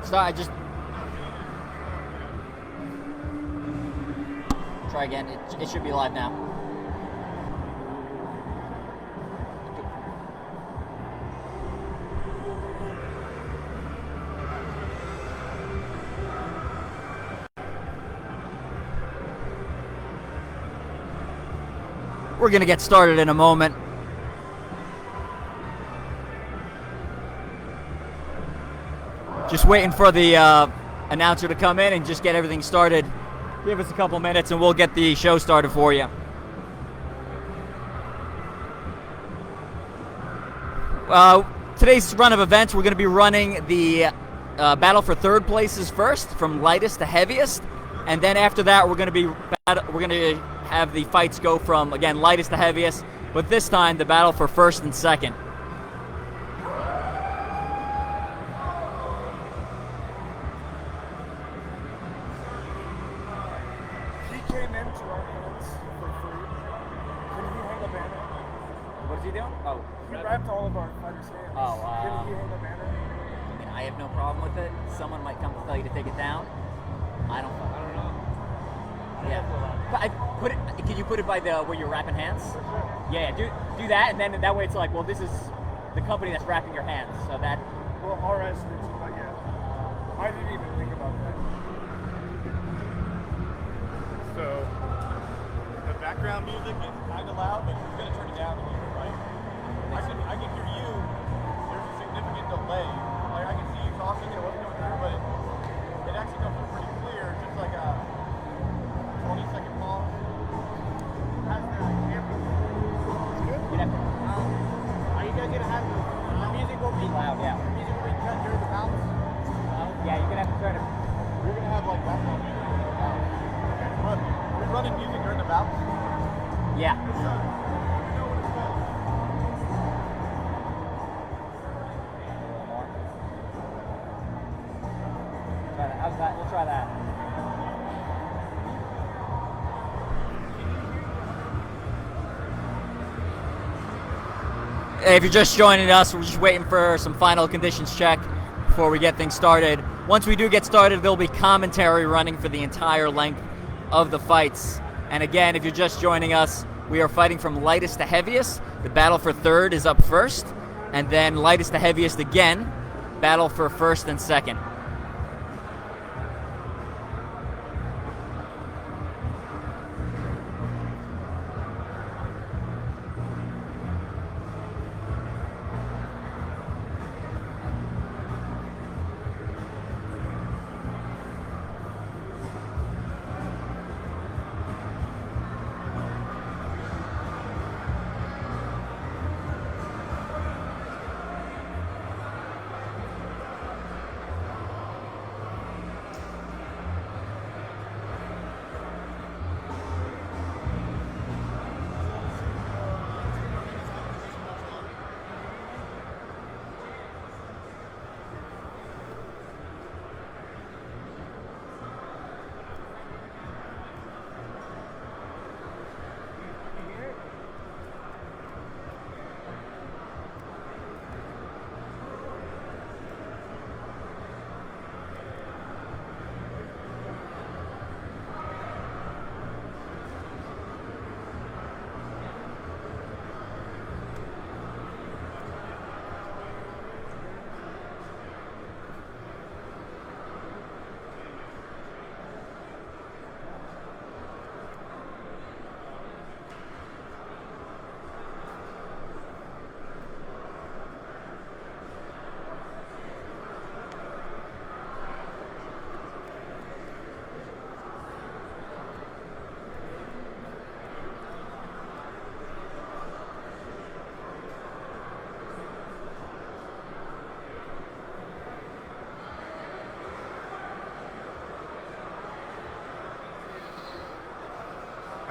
start. I just try again. It should be live now. We're gonna get started in a moment. Just waiting for the announcer to come in and just get everything started. Give us a couple minutes and we'll get the show started for you. Today's run of events, we're going to be running the battle for third places first, from lightest to heaviest, and then after that we're going to have the fights go from, again, lightest to heaviest, but this time the battle for first and second. Someone might come to tell you to take it down. I don't know. Yeah. Can you put it by where you're wrapping hands? For sure. Yeah. Do that, and then that way it's like, well, this is the company that's wrapping your hands. So that. Well, RS routine, but yeah. I didn't even think about that. So the background music is kind of loud, but you're gonna turn it down a little bit, right? I can hear you. There's a significant delay. Like I can see you talking and it wasn't going through, but it actually comes through pretty clear, just like a 20-second pause. How's the camera? It's good? Are you guys gonna have the music will be loud? Yeah. The music will be cut during the bounce? Yeah, you're gonna have to try to. You're gonna have like background music during the bounce. But are we running music during the bounce? Yeah. How's that? We'll try that. Hey, if you're just joining us, we're just waiting for some final conditions check before we get things started. Once we do get started, there'll be commentary running for the entire length of the fights. And again, if you're just joining us, we are fighting from lightest to heaviest. The battle for third is up first, and then lightest to heaviest again, battle for first and second.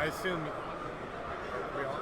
I assume we all.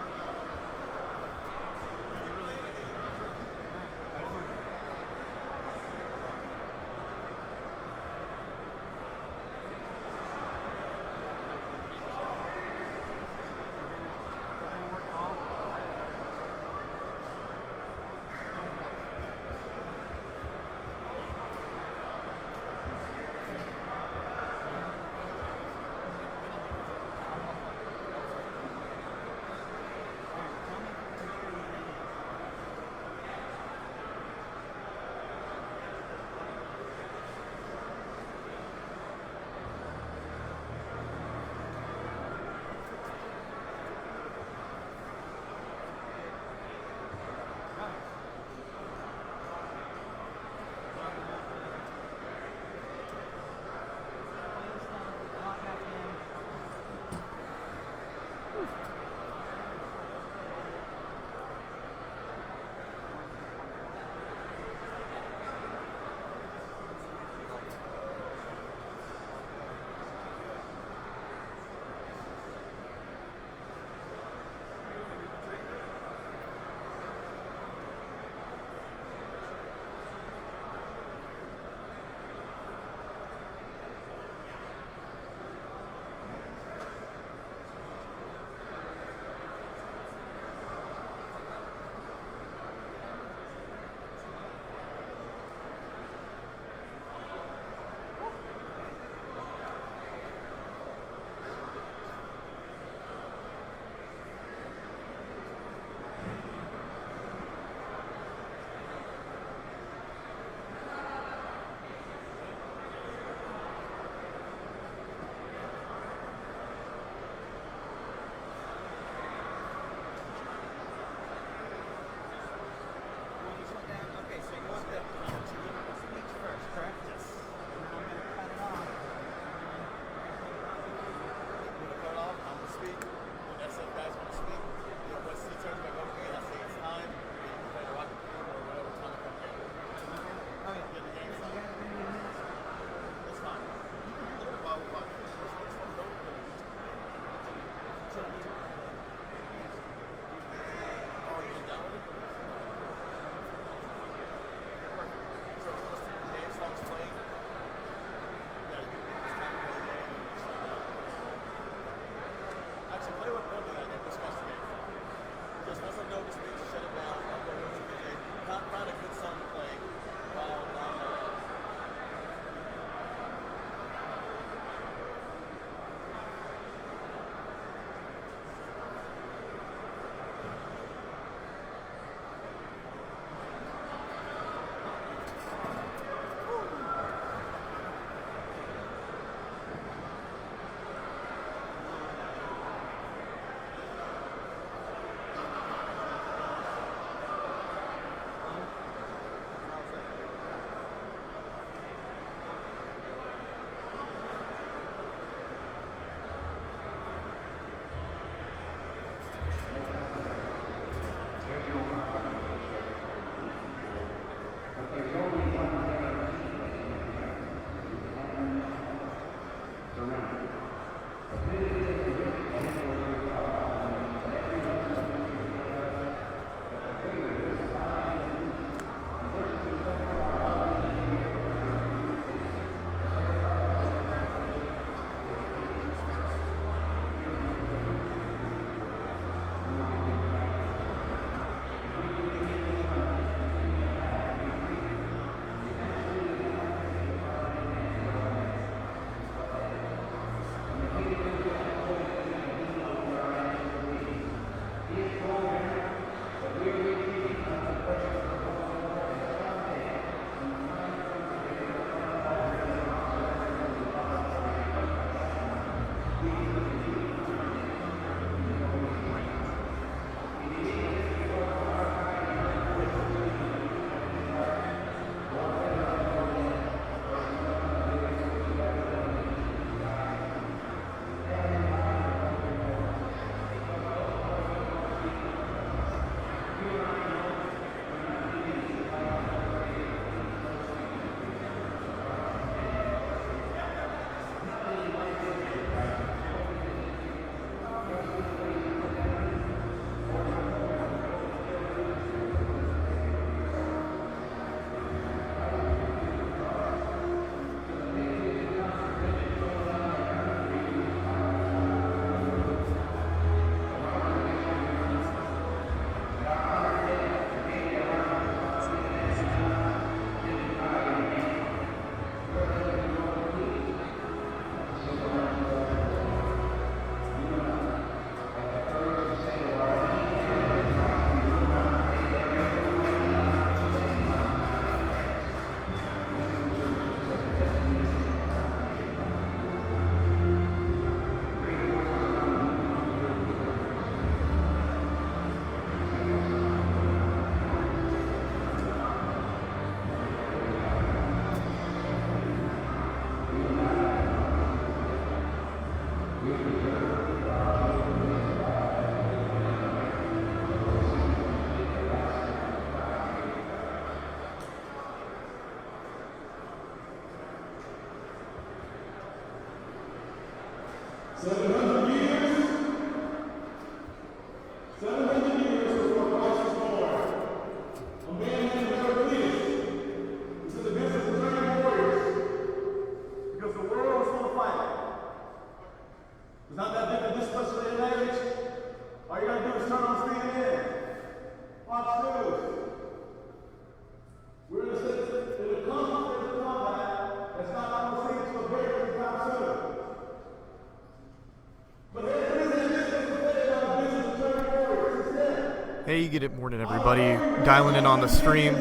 Hey, good morning everybody, dialing in on the stream.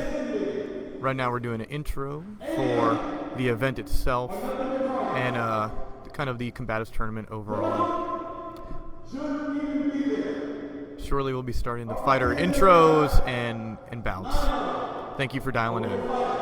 Right now we're doing an intro for the event itself and kind of the Combatives tournament overall. Shortly we'll be starting the fighter intros and bouts. Thank you for dialing in.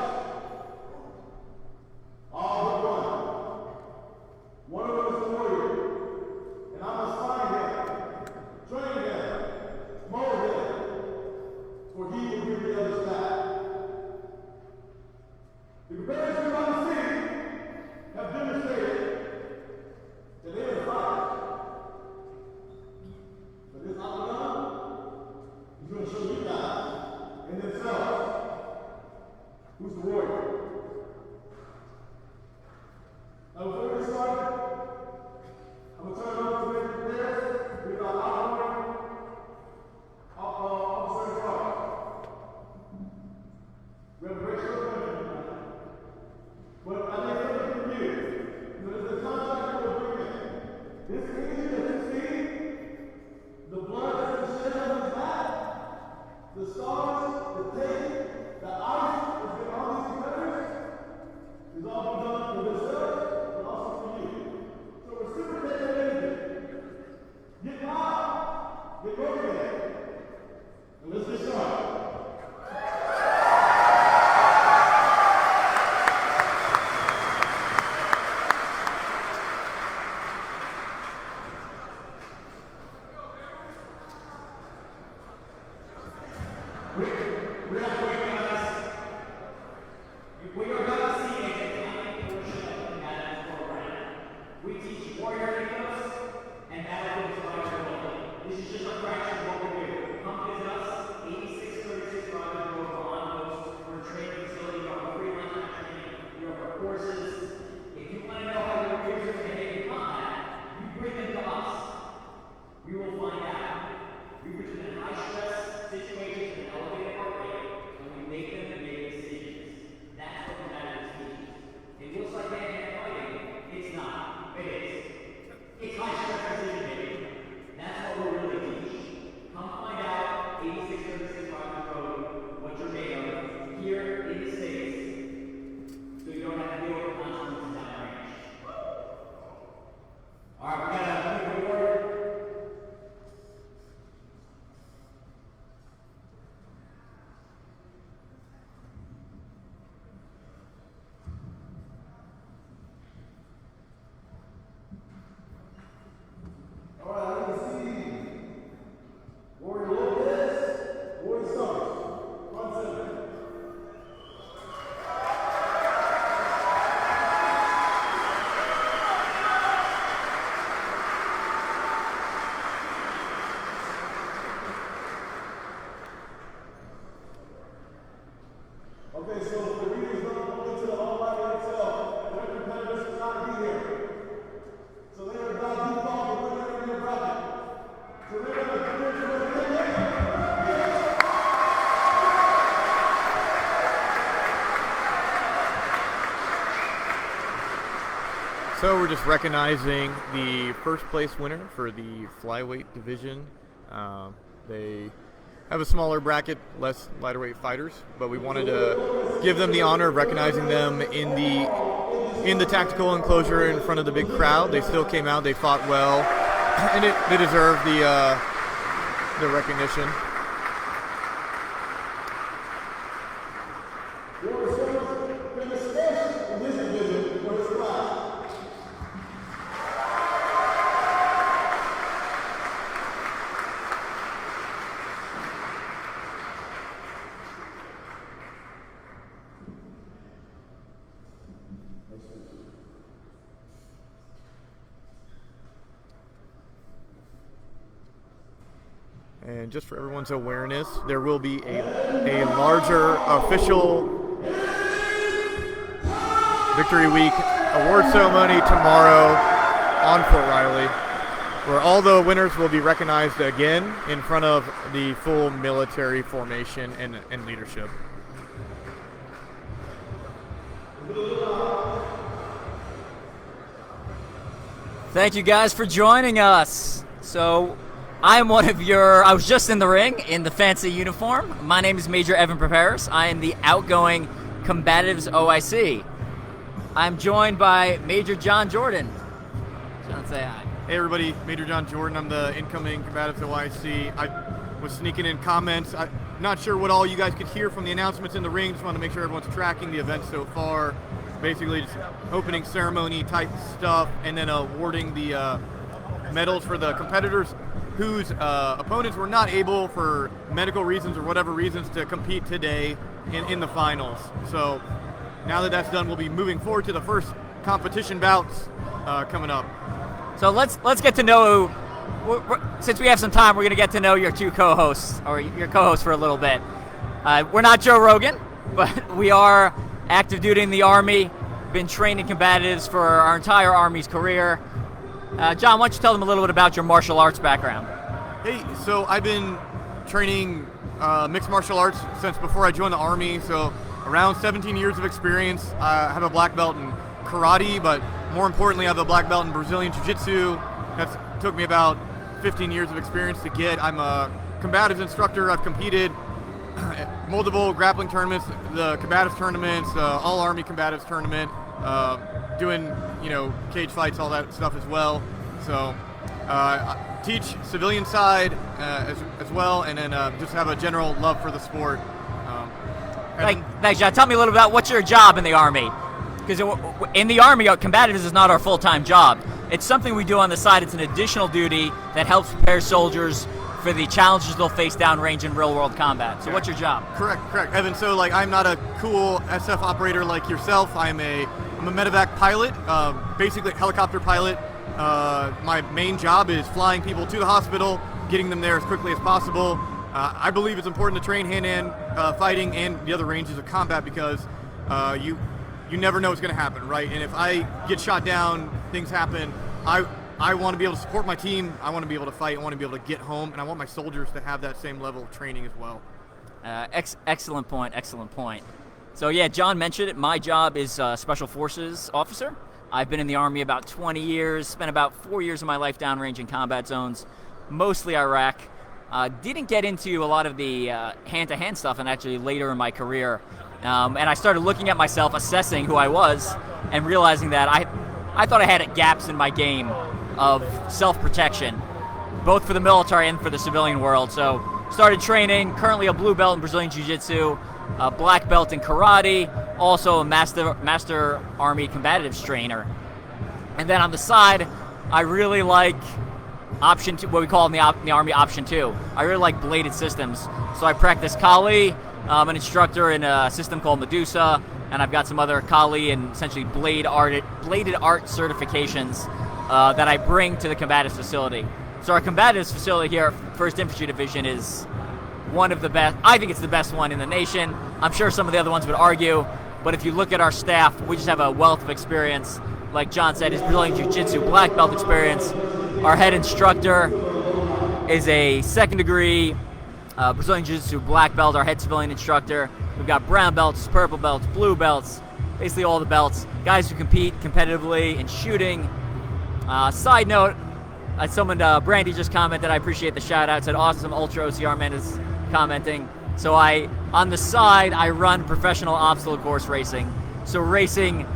So we're just recognizing the first place winner for the flyweight division. They have a smaller bracket, less lighter weight fighters, but we wanted to give them the honor of recognizing them in the tactical enclosure in front of the big crowd. They still came out, they fought well, and they deserve the recognition. And just for everyone's awareness, there will be a larger official Victory Week award ceremony tomorrow on Fort Riley, where all the winners will be recognized again in front of the full military formation and leadership. Thank you guys for joining us. So I'm one of I was just in the ring in the fancy uniform. My name is Major Evan Perperis. I am the outgoing Combatives OIC. I'm joined by Major John Jordan. John, say hi. Hey everybody, Major John Jordan. I'm the incoming Combatives OIC. I was sneaking in comments. I'm not sure what all you guys could hear from the announcements in the ring. Just want to make sure everyone's tracking the event so far. Basically just opening ceremony type stuff, and then awarding the medals for the competitors whose opponents were not able, for medical reasons or whatever reasons, to compete today in the finals. So now that that's done, we'll be moving forward to the first competition bouts coming up. So let's get to know, since we have some time, we're going to get to know your two co-hosts, or your co-host for a little bit. We're not Joe Rogan, but we are active duty in the Army, been training combatives for our entire Army's career. John, why don't you tell them a little bit about your martial arts background? Hey, so I've been training mixed martial arts since before I joined the Army, so around 17 years of experience. I have a black belt in karate, but more importantly, I have a black belt in Brazilian Jiu-Jitsu. That's took me about 15 years of experience to get. I'm a combatives instructor. I've competed at multiple grappling tournaments, the combatives tournaments, all Army combatives tournament, doing, cage fights, all that stuff as well. So I teach civilian side as well, and then just have a general love for the sport. Thanks, John. Tell me a little about what's your job in the Army. Because in the Army, combatives is not our full-time job. It's something we do on the side. It's an additional duty that helps prepare soldiers for the challenges they'll face downrange in real-world combat. So what's your job? Correct, Evan. So I'm not a cool SF operator like yourself. I'm a medevac pilot, basically a helicopter pilot. My main job is flying people to the hospital, getting them there as quickly as possible. I believe it's important to train hand-to-hand fighting and the other ranges of combat, because you never know what's going to happen, right? And if I get shot down, things happen. I want to be able to support my team. I want to be able to fight. I want to be able to get home, and I want my soldiers to have that same level of training as well. Excellent point. So yeah, John mentioned it. My job is Special Forces officer. I've been in the Army about 20 years, spent about 4 years of my life downrange in combat zones, mostly Iraq. Didn't get into a lot of the hand-to-hand stuff, and actually later in my career. And I started looking at myself, assessing who I was, and realizing that I thought I had gaps in my game of self-protection, both for the military and for the civilian world. So started training, currently a blue belt in Brazilian Jiu-Jitsu, a black belt in karate, also a master Army combatives trainer. And then on the side, I really like option 2, what we call in the Army option 2. I really like bladed systems. So I practice Kali. I'm an instructor in a system called Medusa, and I've got some other Kali and essentially bladed art certifications that I bring to the combatives facility. So our combatives facility here at 1st Infantry Division is one of the best. I think it's the best one in the nation. I'm sure some of the other ones would argue, but if you look at our staff, we just have a wealth of experience. Like John said, his Brazilian Jiu-Jitsu black belt experience. Our head instructor is a 2nd degree Brazilian Jiu-Jitsu black belt, our head civilian instructor. We've got brown belts, purple belts, blue belts, basically all the belts. Guys who compete competitively in shooting. Side note, Brandy just commented, I appreciate the shout out, said awesome, Ultra-OCR Man is commenting. So on the side, I run professional obstacle course racing. So racing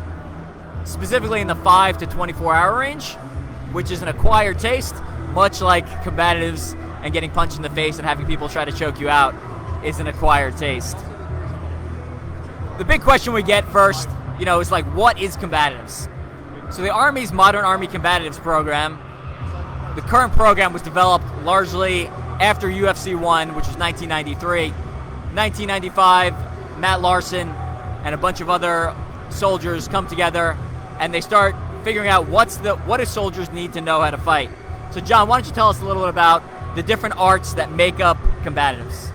specifically in the 5 to 24 hour range, which is an acquired taste, much like combatives and getting punched in the face and having people try to choke you out is an acquired taste. The big question we get first, is what is combatives? So the Army's Modern Army Combatives program, the current program was developed largely after UFC 1, which was 1993. 1995, Matt Larson and a bunch of other soldiers come together and they start figuring out what do soldiers need to know how to fight. So John, why don't you tell us a little bit about the different arts that make up combatives.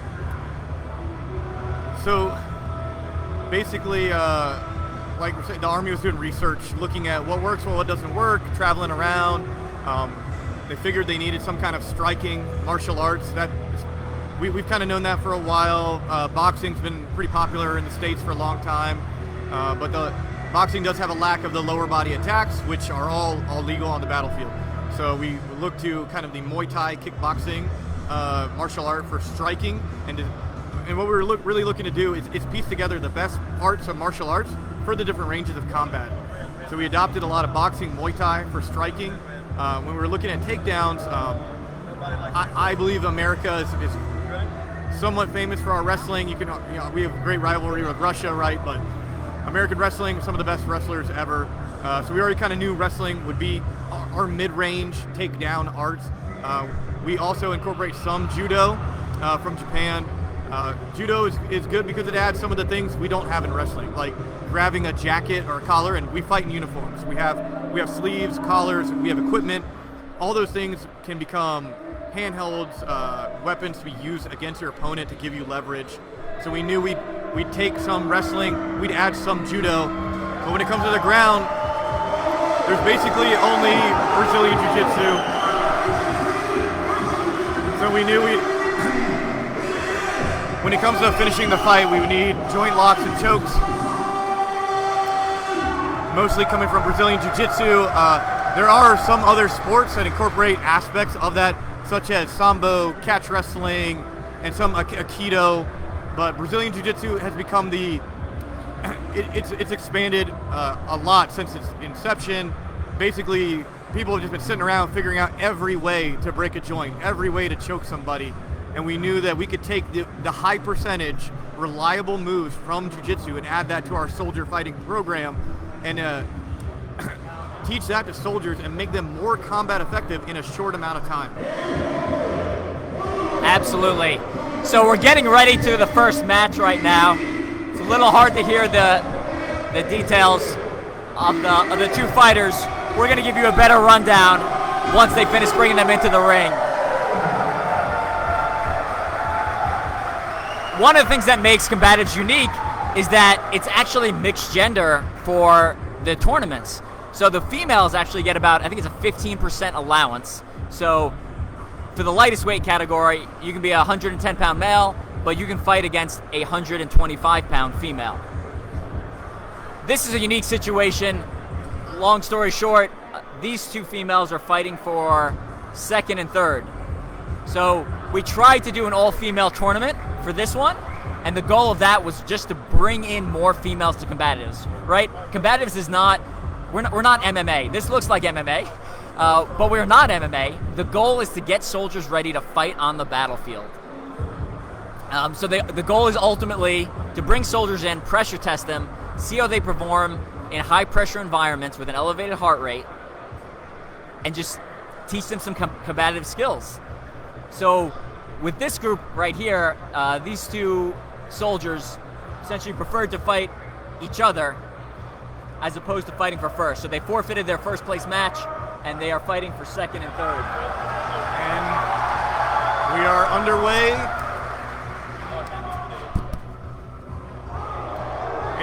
So basically, like we're saying, the Army was doing research, looking at what works, what doesn't work, traveling around. They figured they needed some kind of striking martial arts. We've kind of known that for a while. Boxing's been pretty popular in the States for a long time, but the boxing does have a lack of the lower body attacks, which are all legal on the battlefield. So we look to kind of the Muay Thai kickboxing martial art for striking, and what we're really looking to do is piece together the best parts of martial arts for the different ranges of combat. So we adopted a lot of boxing, Muay Thai for striking. When we were looking at takedowns, I believe America is somewhat famous for our wrestling. We have a great rivalry with Russia, right? But American wrestling, some of the best wrestlers ever. So we already kind of knew wrestling would be our mid-range takedown arts. We also incorporate some judo from Japan. Judo is good because it adds some of the things we don't have in wrestling, like grabbing a jacket or a collar, and we fight in uniforms. We have sleeves, collars, we have equipment. All those things can become handhelds, weapons to be used against your opponent to give you leverage. So we knew we'd take some wrestling, we'd add some judo, but when it comes to the ground, there's basically only Brazilian Jiu-Jitsu. So we knew when it comes to finishing the fight, we would need joint locks and chokes, mostly coming from Brazilian Jiu-Jitsu. There are some other sports that incorporate aspects of that, such as sambo, catch wrestling, and some aikido. But Brazilian Jiu-Jitsu has become it's expanded a lot since its inception. Basically, people have just been sitting around figuring out every way to break a joint, every way to choke somebody. And we knew that we could take the high percentage, reliable moves from Jiu-Jitsu and add that to our soldier fighting program and teach that to soldiers and make them more combat effective in a short amount of time. Absolutely. So we're getting ready to the first match right now. It's a little hard to hear the details of the two fighters. We're going to give you a better rundown once they finish bringing them into the ring. One of the things that makes Combatives unique is that it's actually mixed gender for the tournaments. So the females actually get about, I think it's a 15% allowance. So for the lightest weight category, you can be a 110-pound male, but you can fight against a 125-pound female. This is a unique situation. Long story short, these two females are fighting for second and third. So we tried to do an all-female tournament for this one, and the goal of that was just to bring in more females to Combatives, right? Combatives is not, we're not MMA. This looks like MMA, but we're not MMA. The goal is to get soldiers ready to fight on the battlefield. So the goal is ultimately to bring soldiers in, pressure test them, see how they perform in high-pressure environments with an elevated heart rate, and just teach them some combative skills. So with this group right here, these two soldiers essentially preferred to fight each other as opposed to fighting for first. So they forfeited their first place match, and they are fighting for second and third. And we are underway.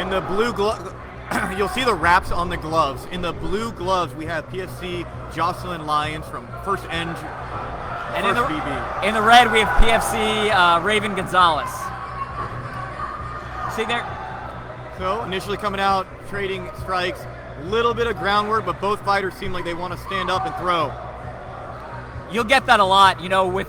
In the blue glove, you'll see the wraps on the gloves. In the blue gloves, we have PFC Jocelyn Lyons from First Eng. And in the red, we have PFC Raven Gonzalez. See there? So initially coming out, trading strikes, a little bit of groundwork, but both fighters seem like they want to stand up and throw. You'll get that a lot, with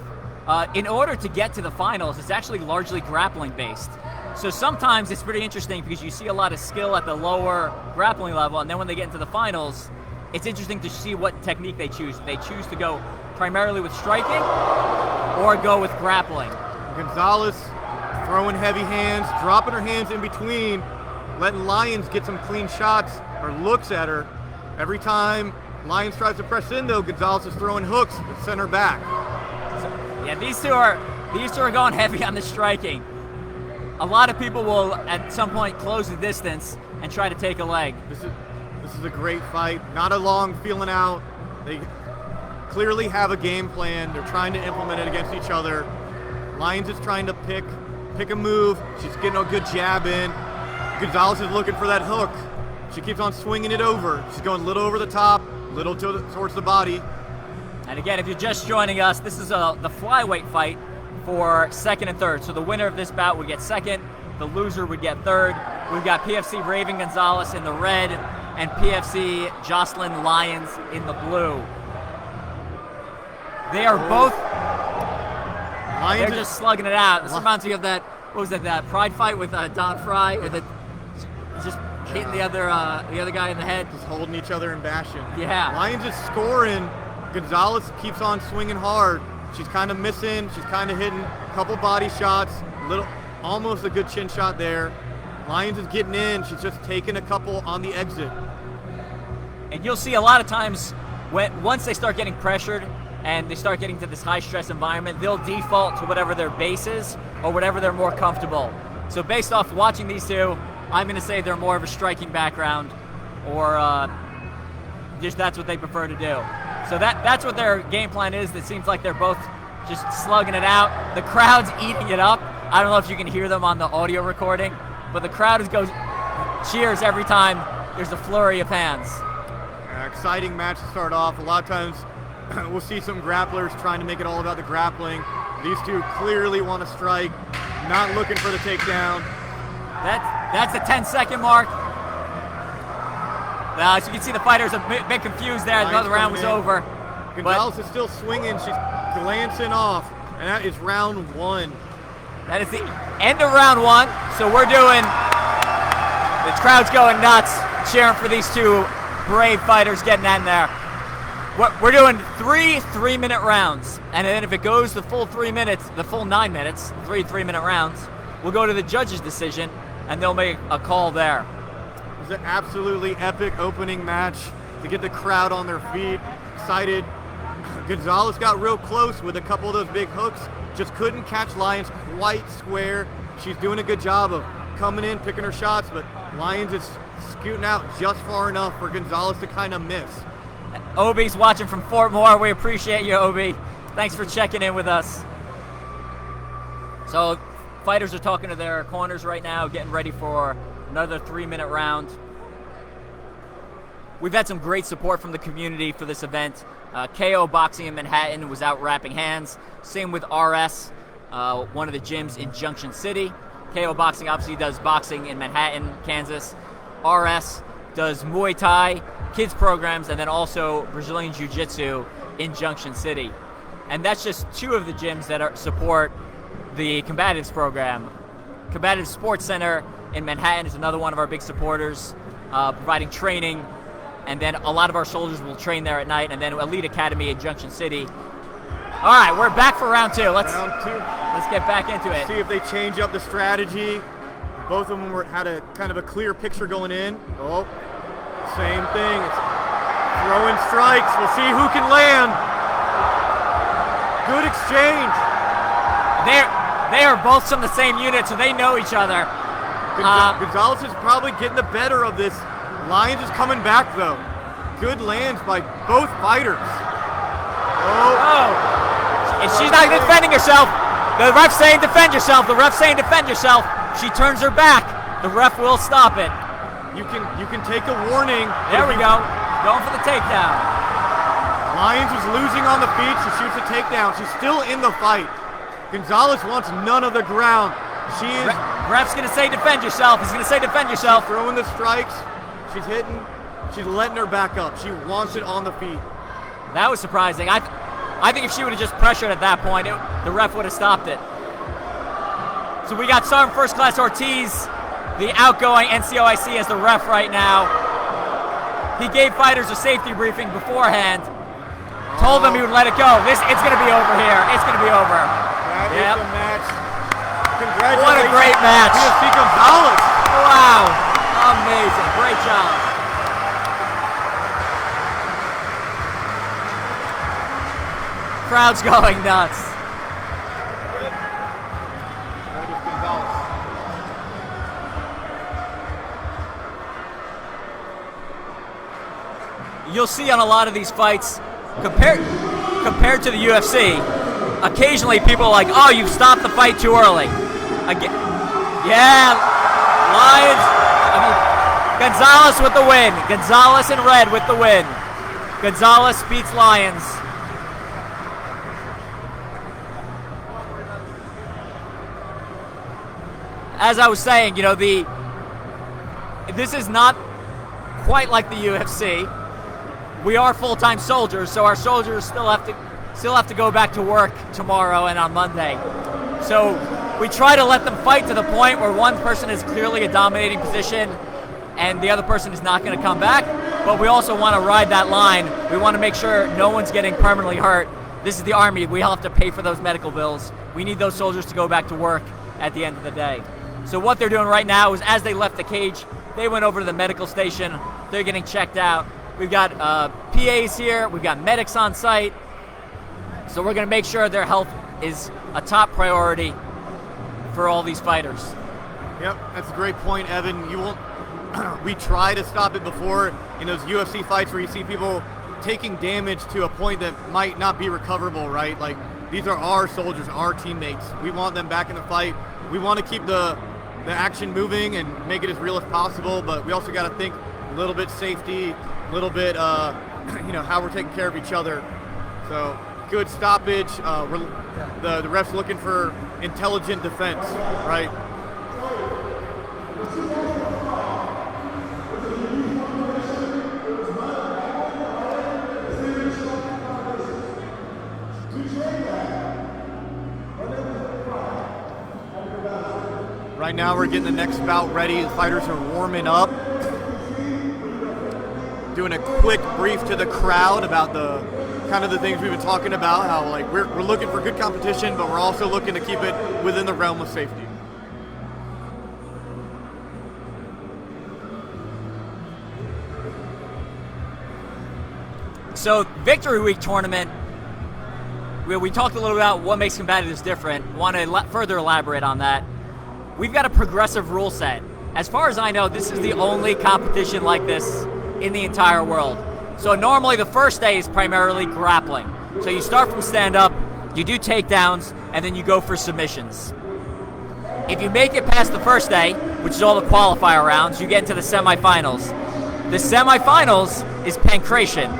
in order to get to the finals, it's actually largely grappling based. So sometimes it's pretty interesting because you see a lot of skill at the lower grappling level, and then when they get into the finals, it's interesting to see what technique they choose. They choose to go primarily with striking or go with grappling. Gonzalez throwing heavy hands, dropping her hands in between, letting Lyons get some clean shots or looks at her. Every time Lyons tries to press in, though, Gonzalez is throwing hooks to send her back. So, yeah, these two are going heavy on the striking. A lot of people will, at some point, close the distance and try to take a leg. This is a great fight. Not a long feeling out. clearly have a game plan. They're trying to implement it against each other. Lions is trying to pick a move. She's getting a good jab in. Gonzalez is looking for that hook. She keeps on swinging it over. She's going a little over the top, little towards the body. And again, if you're just joining us, this is the flyweight fight for second and third. So the winner of this bout would get second, the loser would get third. We've got PFC Raven Gonzalez in the red and PFC Jocelyn Lyons in the blue. They are both, they're just slugging it out. This reminds me of that, what was that Pride fight with Don Fry, or just hitting the other guy in the head. Just holding each other and bashing. Yeah. Lyons is scoring. Gonzalez keeps on swinging hard. She's kind of missing. She's kind of hitting a couple body shots. Almost a good chin shot there. Lyons is getting in. She's just taking a couple on the exit. And you'll see a lot of times once they start getting pressured and they start getting to this high stress environment, they'll default to whatever their base is or whatever they're more comfortable. So based off watching these two, I'm going to say they're more of a striking background, or just that's what they prefer to do. So that's what their game plan is. It seems like they're both just slugging it out. The crowd's eating it up. I don't know if you can hear them on the audio recording, but the crowd goes cheers every time there's a flurry of hands. Exciting match to start off. A lot of times we'll see some grapplers trying to make it all about the grappling. These two clearly want to strike, not looking for the takedown. That's the 10-second mark. As you can see, the fighters are a bit confused there. The round was over. Gonzalez is still swinging. She's glancing off, and that is round one. That is the end of round one. So we're doing, the crowd's going nuts, cheering for these two brave fighters getting in there. We're doing three 3-minute rounds, and then if it goes the full 3 minutes, the full 9 minutes, 3-minute rounds, we'll go to the judges' decision, and they'll make a call there. It was an absolutely epic opening match to get the crowd on their feet, excited. Gonzalez got real close with a couple of those big hooks, just couldn't catch Lyons quite square. She's doing a good job of coming in, picking her shots, but Lyons is scooting out just far enough for Gonzalez to kind of miss. Obi's watching from Fort Moore. We appreciate you, Obi. Thanks for checking in with us. So fighters are talking to their corners right now, getting ready for another 3-minute round. We've had some great support from the community for this event. KO Boxing in Manhattan was out wrapping hands. Same with RS, one of the gyms in Junction City. KO Boxing obviously does boxing in Manhattan, Kansas. RS does Muay Thai, kids programs, and then also Brazilian Jiu-Jitsu in Junction City. And that's just two of the gyms that support the Combatives program. Combatives Sports Center in Manhattan is another one of our big supporters, providing training. And then a lot of our soldiers will train there at night, and then Elite Academy in Junction City. All right, we're back for round two. Let's get back into it. See if they change up the strategy. Both of them had a kind of a clear picture going in. Oh, same thing. It's throwing strikes. We'll see who can land. Good exchange. They are both from the same unit, so they know each other. Gonzalez is probably getting the better of this. Lyons is coming back, though. Good lands by both fighters. And she's not defending herself. The ref's saying defend yourself. The ref's saying defend yourself. She turns her back. The ref will stop it. You can take a warning. There we go. Going for the takedown. Lyons is losing on the feet. She shoots a takedown. She's still in the fight. Gonzalez wants none of the ground. She is. Ref's going to say defend yourself. He's going to say defend yourself. She's throwing the strikes. She's hitting. She's letting her back up. She wants it on the feet. That was surprising. I think if she would have just pressured at that point, the ref would have stopped it. So we got Sergeant First Class Ortiz, the outgoing NCOIC, as the ref right now. He gave fighters a safety briefing beforehand. Told them he would let it go. It's going to be over here. It's going to be over. That is the match. Congratulations. What a great match. PFC Gonzalez. Wow. Amazing. Great job. Crowd's going nuts. You'll see on a lot of these fights, compared compared to the UFC, occasionally people are like, oh, you've stopped the fight too early. Again, yeah, Lions. Gonzalez with the win. Gonzalez in red with the win. Gonzalez beats Lions. As I was saying, you know, this is not quite like the UFC. We are full-time soldiers, so our soldiers still have to go back to work tomorrow and on Monday. So we try to let them fight to the point where one person is clearly a dominating position and the other person is not going to come back, but we also want to ride that line. We want to make sure no one's getting permanently hurt. This is the Army. We all have to pay for those medical bills. We need those soldiers to go back to work at the end of the day. So what they're doing right now is, as they left the cage, they went over to the medical station. They're getting checked out. We've got PAs here. We've got medics on site. So we're going to make sure their health is a top priority for all these fighters. Yep, that's a great point, Evan. You won't. We try to stop it before in those UFC fights where you see people taking damage to a point that might not be recoverable, right? Like, these are our soldiers, our teammates. We want them back in the fight. We want to keep the action moving and make it as real as possible, but we also got to think a little bit safety, a little bit, how we're taking care of each other. So, good stoppage. The ref's looking for intelligent defense, right? Right now we're getting the next bout ready. The fighters are warming up. Doing a quick brief to the crowd about the kind of the things we've been talking about, how like we're looking for good competition, but we're also looking to keep it within the realm of safety. So Victory Week tournament, we talked a little about what makes Combatives different. Want to further elaborate on that. We've got a progressive rule set. As far as I know, this is the only competition like this in the entire world. So normally the first day is primarily grappling. So you start from stand-up, you do takedowns, and then you go for submissions. If you make it past the first day, which is all the qualifier rounds, you get into the semifinals. The semifinals is pankration.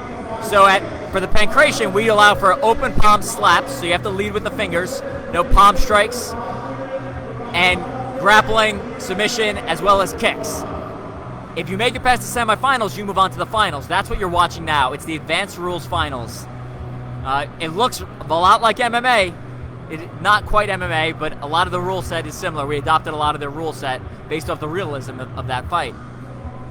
So for the pankration, we allow for open palm slaps, so you have to lead with the fingers, no palm strikes, and grappling, submission, as well as kicks. If you make it past the semifinals, you move on to the finals. That's what you're watching now. It's the Advanced Rules Finals. It looks a lot like MMA. Not quite MMA, but a lot of the rule set is similar. We adopted a lot of their rule set based off the realism of that fight.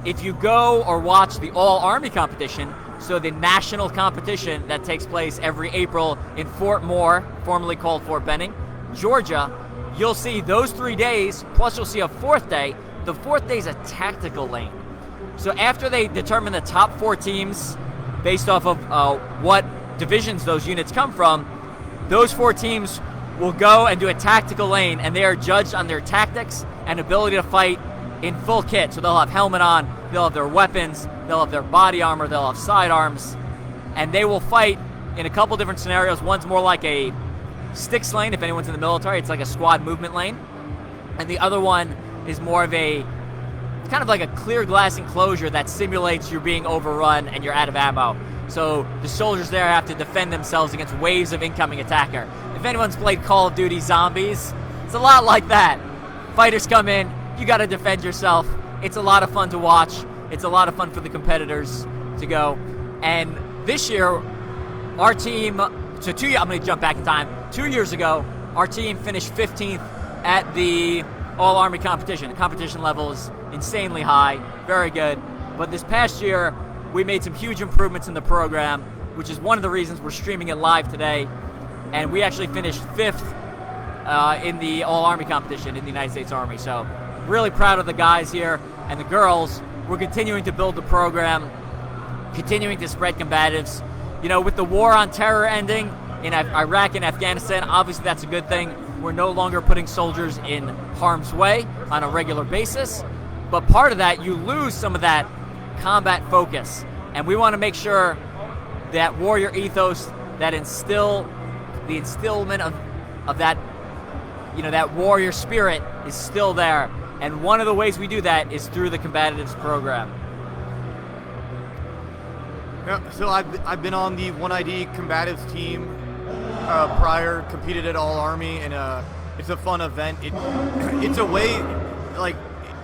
If you go or watch the All-Army competition, so the national competition that takes place every April in Fort Moore, formerly called Fort Benning, Georgia, you'll see those 3 days, plus you'll see a fourth day. The fourth day is a tactical lane. So after they determine the top 4 teams based off of what divisions those units come from, those 4 teams will go and do a tactical lane, and they are judged on their tactics and ability to fight in full kit. So they'll have helmet on, they'll have their weapons, they'll have their body armor, they'll have sidearms, and they will fight in a couple different scenarios. One's more like a sticks lane, if anyone's in the military, it's like a squad movement lane. And the other one is more of a, kind of like a clear glass enclosure that simulates you're being overrun and you're out of ammo. So the soldiers there have to defend themselves against waves of incoming attacker. If anyone's played Call of Duty Zombies, it's a lot like that. Fighters come in, you gotta defend yourself. It's a lot of fun to watch. It's a lot of fun for the competitors to go. And this year, our team, I'm gonna jump back in time. 2 years ago, our team finished 15th at the All-Army competition. The competition level is insanely high, very good. But this past year, we made some huge improvements in the program, which is one of the reasons we're streaming it live today. And we actually finished 5th in the All-Army competition in the United States Army. So really proud of the guys here and the girls. We're continuing to build the program, continuing to spread combatives. You know, with the war on terror ending in Iraq and Afghanistan, obviously that's a good thing. We're no longer putting soldiers in harm's way on a regular basis. But part of that, you lose some of that combat focus. And we want to make sure that warrior ethos that the instillment of that, that warrior spirit is still there. And one of the ways we do that is through the Combatives program. Yeah, so I've been on the 1ID Combatives team prior, competed at All Army, and it's a fun event. It's a way, like,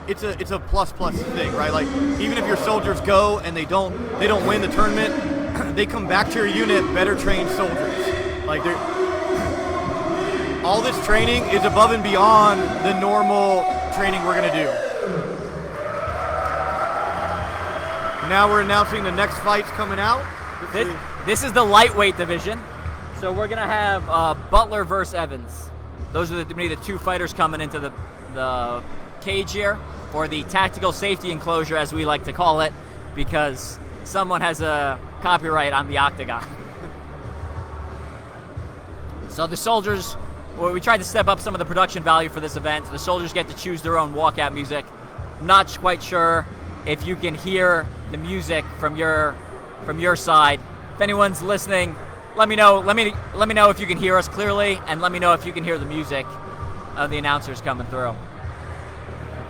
it's a plus thing, right? Like, even if your soldiers go and they don't win the tournament, they come back to your unit better trained soldiers. Like, all this training is above and beyond the normal training we're gonna do. Now we're announcing the next fights coming out. This is the lightweight division. So we're gonna have Butler versus Evans. Those are the two fighters coming into the cage here, or the tactical safety enclosure, as we like to call it, because someone has a copyright on the octagon. So the soldiers, we tried to step up some of the production value for this event. The soldiers get to choose their own walkout music. Not quite sure if you can hear the music from your side. If anyone's listening, let me know. Let me know if you can hear us clearly, and let me know if you can hear the music of the announcers coming through.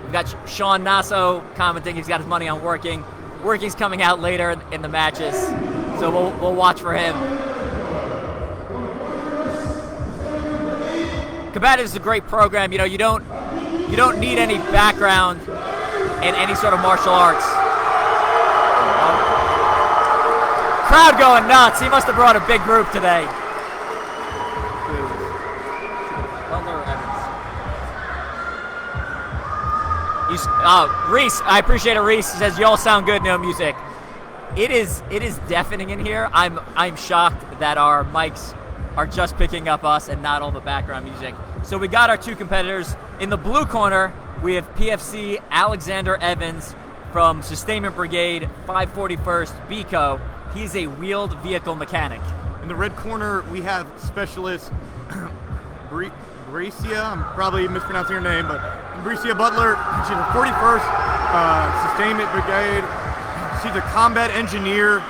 We've got Sean Nasso commenting. He's got his money on Working. Working's coming out later in the matches, so we'll watch for him. Combatives is a great program. You don't need any background in any sort of martial arts. Crowd going nuts. He must have brought a big group today. Reese, I appreciate it. Reese says you all sound good. No music. It is deafening in here. I'm shocked that our mics are just picking up us and not all the background music. So we got our two competitors. In the blue corner, we have PFC Alexander Evans from Sustainment Brigade 541st BCO. He's a wheeled vehicle mechanic. In the red corner, we have Specialist Bricia. I'm probably mispronouncing her name, but Bricia Butler. She's a 41st Sustainment Brigade. She's a combat engineer.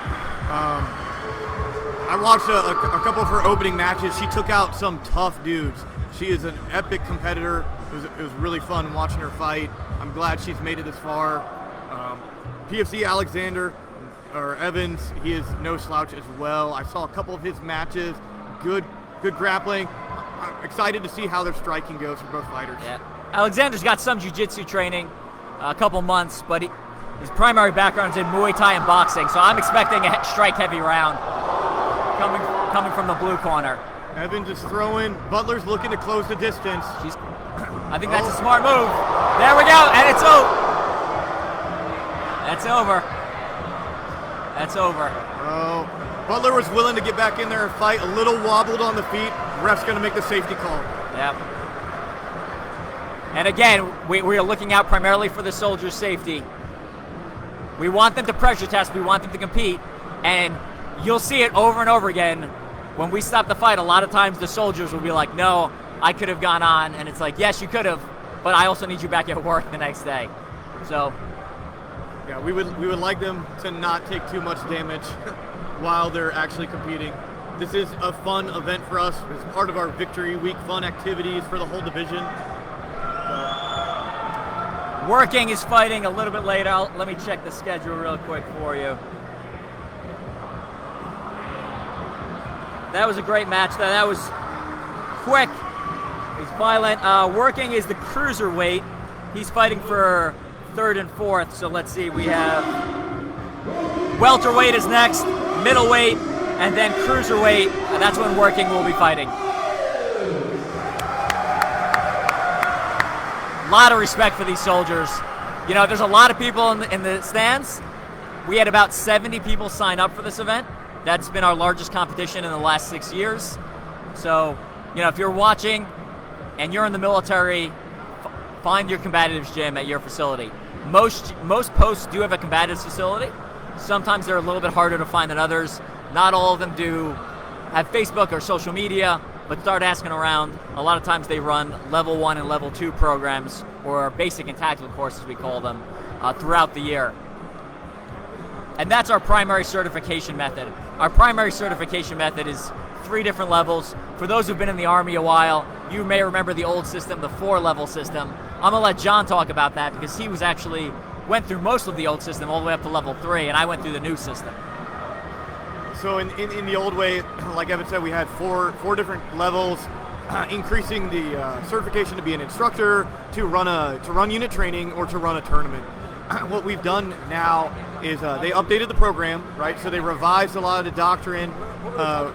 I watched a couple of her opening matches. She took out some tough dudes. She is an epic competitor. It was really fun watching her fight. I'm glad she's made it this far. PFC Alexander, or Evans, he is no slouch as well. I saw a couple of his matches. Good grappling. I'm excited to see how their striking goes for both fighters. Yeah. Alexander's got some jiu-jitsu training, a couple months, but his primary background is in Muay Thai and boxing, so I'm expecting a strike-heavy round coming from the blue corner. Evans is throwing. Butler's looking to close the distance. I think that's a smart move. There we go, and it's over. That's over. That's over. Oh, Butler was willing to get back in there and fight. A little wobbled on the feet. Ref's going to make the safety call. Yep. And again, we are looking out primarily for the soldiers' safety. We want them to pressure test. We want them to compete. And you'll see it over and over again. When we stop the fight, a lot of times the soldiers will be like, no, I could have gone on. And it's like, yes, you could have, but I also need you back at work the next day. So, yeah, we would like them to not take too much damage while they're actually competing. This is a fun event for us. It's part of our Victory Week fun activities for the whole division. Working is fighting a little bit later. Let me check the schedule real quick for you. That was a great match. That was quick. He's violent. Working is the cruiserweight. He's fighting for 3rd and 4th. So let's see. We have welterweight is next, middleweight, and then cruiserweight. And that's when Working will be fighting. A lot of respect for these soldiers. You know, there's a lot of people in the stands. We had about 70 people sign up for this event. That's been our largest competition in the last 6 years. So, you know, if you're watching and you're in the military, find your Combatives gym at your facility. Most posts do have a Combatives facility. Sometimes they're a little bit harder to find than others. Not all of them do have Facebook or social media, but start asking around. A lot of times they run level 1 and level 2 programs, or basic and tactical courses we call them, throughout the year. And that's our primary certification method. our primary certification method is 3 different levels. For those who've been in the Army a while, you may remember the old system, the 4-level system. I'm gonna let John talk about that because he went through most of the old system all the way up to level 3, and I went through the new system. So in the old way, like Evan said, we had four different levels, increasing the certification to be an instructor, to run unit training, or to run a tournament. What we've done now is they updated the program, right? So they revised a lot of the doctrine,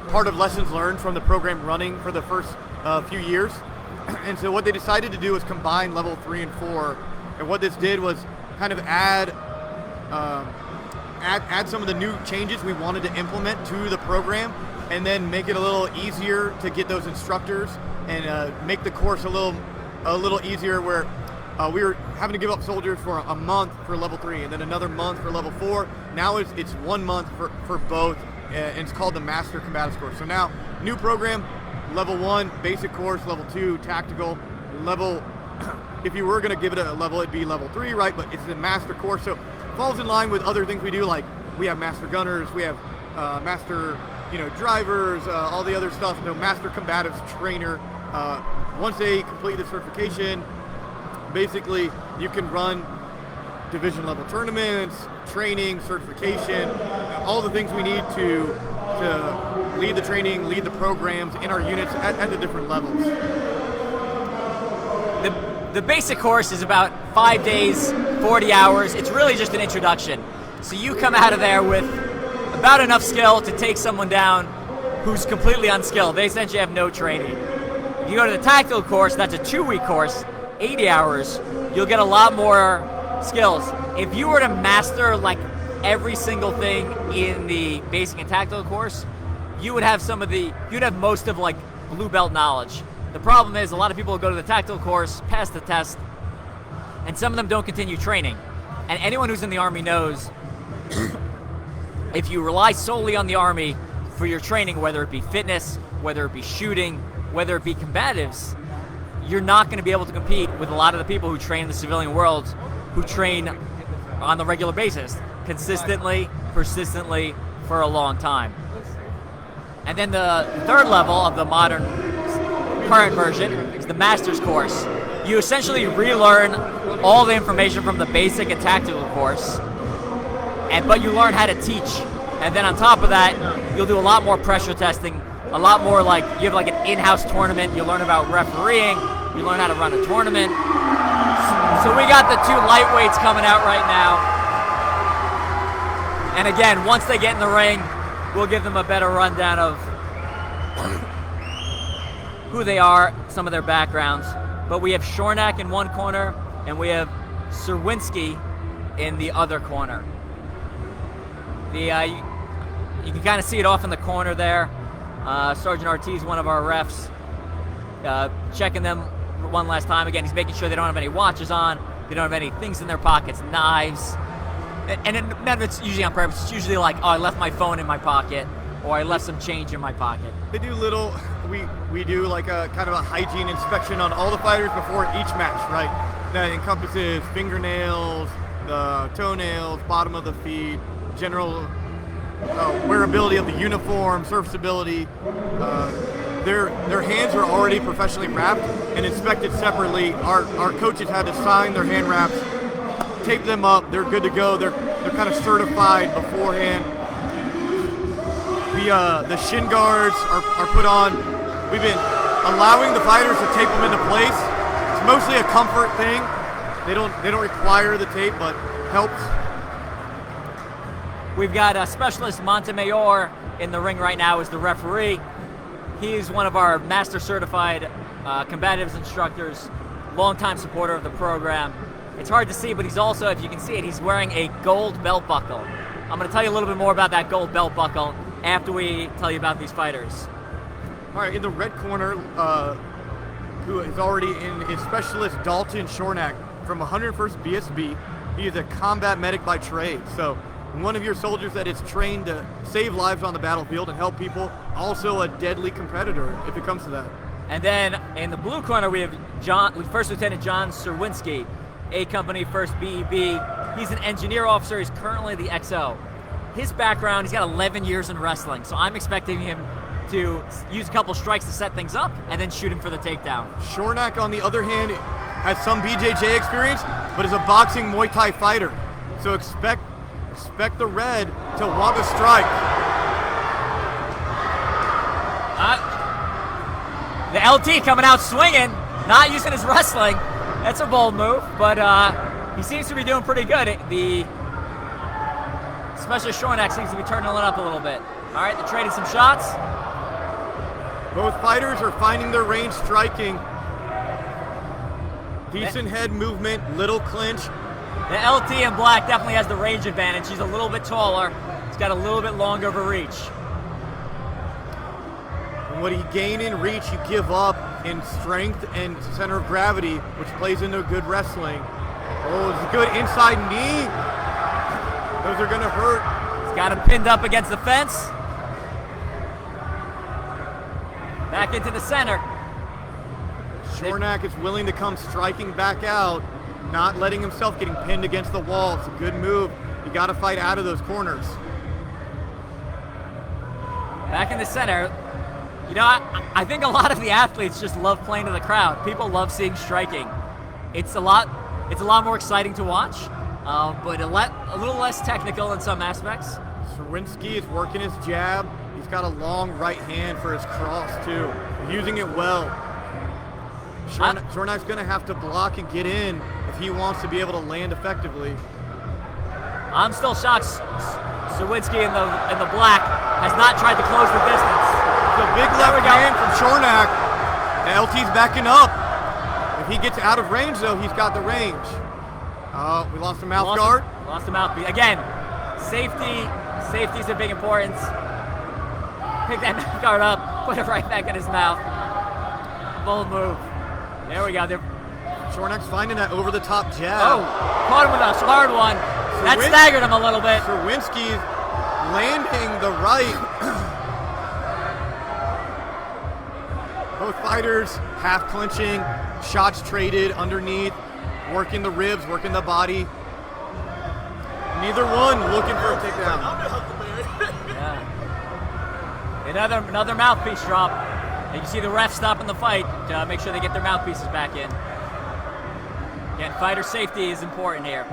part of lessons learned from the program running for the first few years. And so what they decided to do was combine level 3 and 4. And what this did was kind of add some of the new changes we wanted to implement to the program, and then make it a little easier to get those instructors, and make the course a little easier, where we were having to give up soldiers for a month for level 3 and then another month for level 4. Now it's 1 month for both, and it's called the Master Combatives course. So now, new program, level 1, basic course, level 2, tactical, level, if you were gonna give it a level, it'd be level 3, right? But it's the Master course, so it falls in line with other things we do, like we have Master Gunners, we have Master drivers, all the other stuff, Master Combatives trainer. Once they complete the certification, basically you can run division level tournaments, training, certification, all the things we need to lead the training, lead the programs in our units at the different levels. The basic course is about 5 days, 40 hours. It's really just an introduction. So you come out of there with about enough skill to take someone down who's completely unskilled. They essentially have no training. If you go to the tactical course, that's a 2-week course, 80 hours, you'll get a lot more skills. If you were to master like every single thing in the basic and tactical course, you'd have most of like blue belt knowledge. The problem is a lot of people go to the tactical course, pass the test, and some of them don't continue training. And anyone who's in the Army knows if you rely solely on the Army for your training, whether it be fitness, whether it be shooting, whether it be combatives, you're not going to be able to compete with a lot of the people who train in the civilian world, who train on the regular basis, consistently, persistently, for a long time. And then the 3rd level of the modern current version is the Master's course. You essentially relearn all the information from the basic and tactical course, but you learn how to teach. And then on top of that, you'll do a lot more pressure testing, a lot more like, you have like an in-house tournament, you learn about refereeing, you learn how to run a tournament. So we got the 2 lightweights coming out right now. And again, once they get in the ring, we'll give them a better rundown of who they are, some of their backgrounds. But we have Shornak in one corner, and we have Serwinski in the other corner. You can kind of see it off in the corner there. Sergeant Ortiz, one of our refs, checking them one last time. Again, he's making sure they don't have any watches on, they don't have any things in their pockets, knives. And none of it's usually on purpose. It's usually like, oh, I left my phone in my pocket, or I left some change in my pocket. They do we do like a kind of a hygiene inspection on all the fighters before each match, right? That encompasses fingernails, the toenails, bottom of the feet, general wearability of the uniform, serviceability. Their hands are already professionally wrapped and inspected separately. Our coaches had to sign their hand wraps, tape them up. They're good to go. They're kind of certified beforehand. The shin guards are put on. We've been allowing the fighters to tape them into place. It's mostly a comfort thing. They don't require the tape, but helps. We've got a specialist Montemayor in the ring right now as the referee. He's one of our master certified combatives instructors, longtime supporter of the program. It's hard to see, but he's also, if you can see it, he's wearing a gold belt buckle. I'm going to tell you a little bit more about that gold belt buckle after we tell you about these fighters. All right, in the red corner, who is already in, is Specialist Dalton Shornak from 101st BSB. He is a combat medic by trade, so one of your soldiers that is trained to save lives on the battlefield and help people, also a deadly competitor if it comes to that. And then in the blue corner, we have First Lieutenant John Serwinski, A Company 1st BEB. He's an engineer officer. He's currently the XO. his background, he's got 11 years in wrestling, so I'm expecting him to use a couple strikes to set things up and then shoot him for the takedown. Shornak, on the other hand, has some BJJ experience, but is a boxing Muay Thai fighter. So expect the red to want to strike. The LT coming out swinging, not using his wrestling. That's a bold move, but he seems to be doing pretty good. Especially Shornak seems to be turning it up a little bit. All right, they're trading some shots. Both fighters are finding their range striking. Decent head movement, little clinch. The LT in black definitely has the range advantage. He's a little bit taller. He's got a little bit longer of a reach. And what he gained in reach, you give up in strength and center of gravity, which plays into good wrestling. Oh, it's a good inside knee. Those are going to hurt. He's got him pinned up against the fence. Back into the center. Shornak is willing to come striking back out, not letting himself getting pinned against the wall. It's a good move. You got to fight out of those corners. Back in the center. You know, I think a lot of the athletes just love playing to the crowd. People love seeing striking. It's a lot more exciting to watch, but a little less technical in some aspects. Sarinsky is working his jab. He's got a long right hand for his cross too. Using it well. Shornak's going to have to block and get in if he wants to be able to land effectively. I'm still shocked Sawinski in the black has not tried to close the distance. The big left hand from Shornak. The LT's backing up. If he gets out of range though, he's got the range. We lost a mouth guard. Lost a mouth. Again, safety's a big importance. Pick that mouth guard up, put it right back in his mouth. Bold move. There we go. Shornak's finding that over-the-top jab. Oh, caught him with a hard one. That staggered him a little bit. Sawinski landing the right. Both fighters half clinching, shots traded underneath, working the ribs, working the body. Neither one looking for a takedown. Yeah. Another mouthpiece drop. And you see the ref stopping the fight to make sure they get their mouthpieces back in. Again, fighter safety is important here.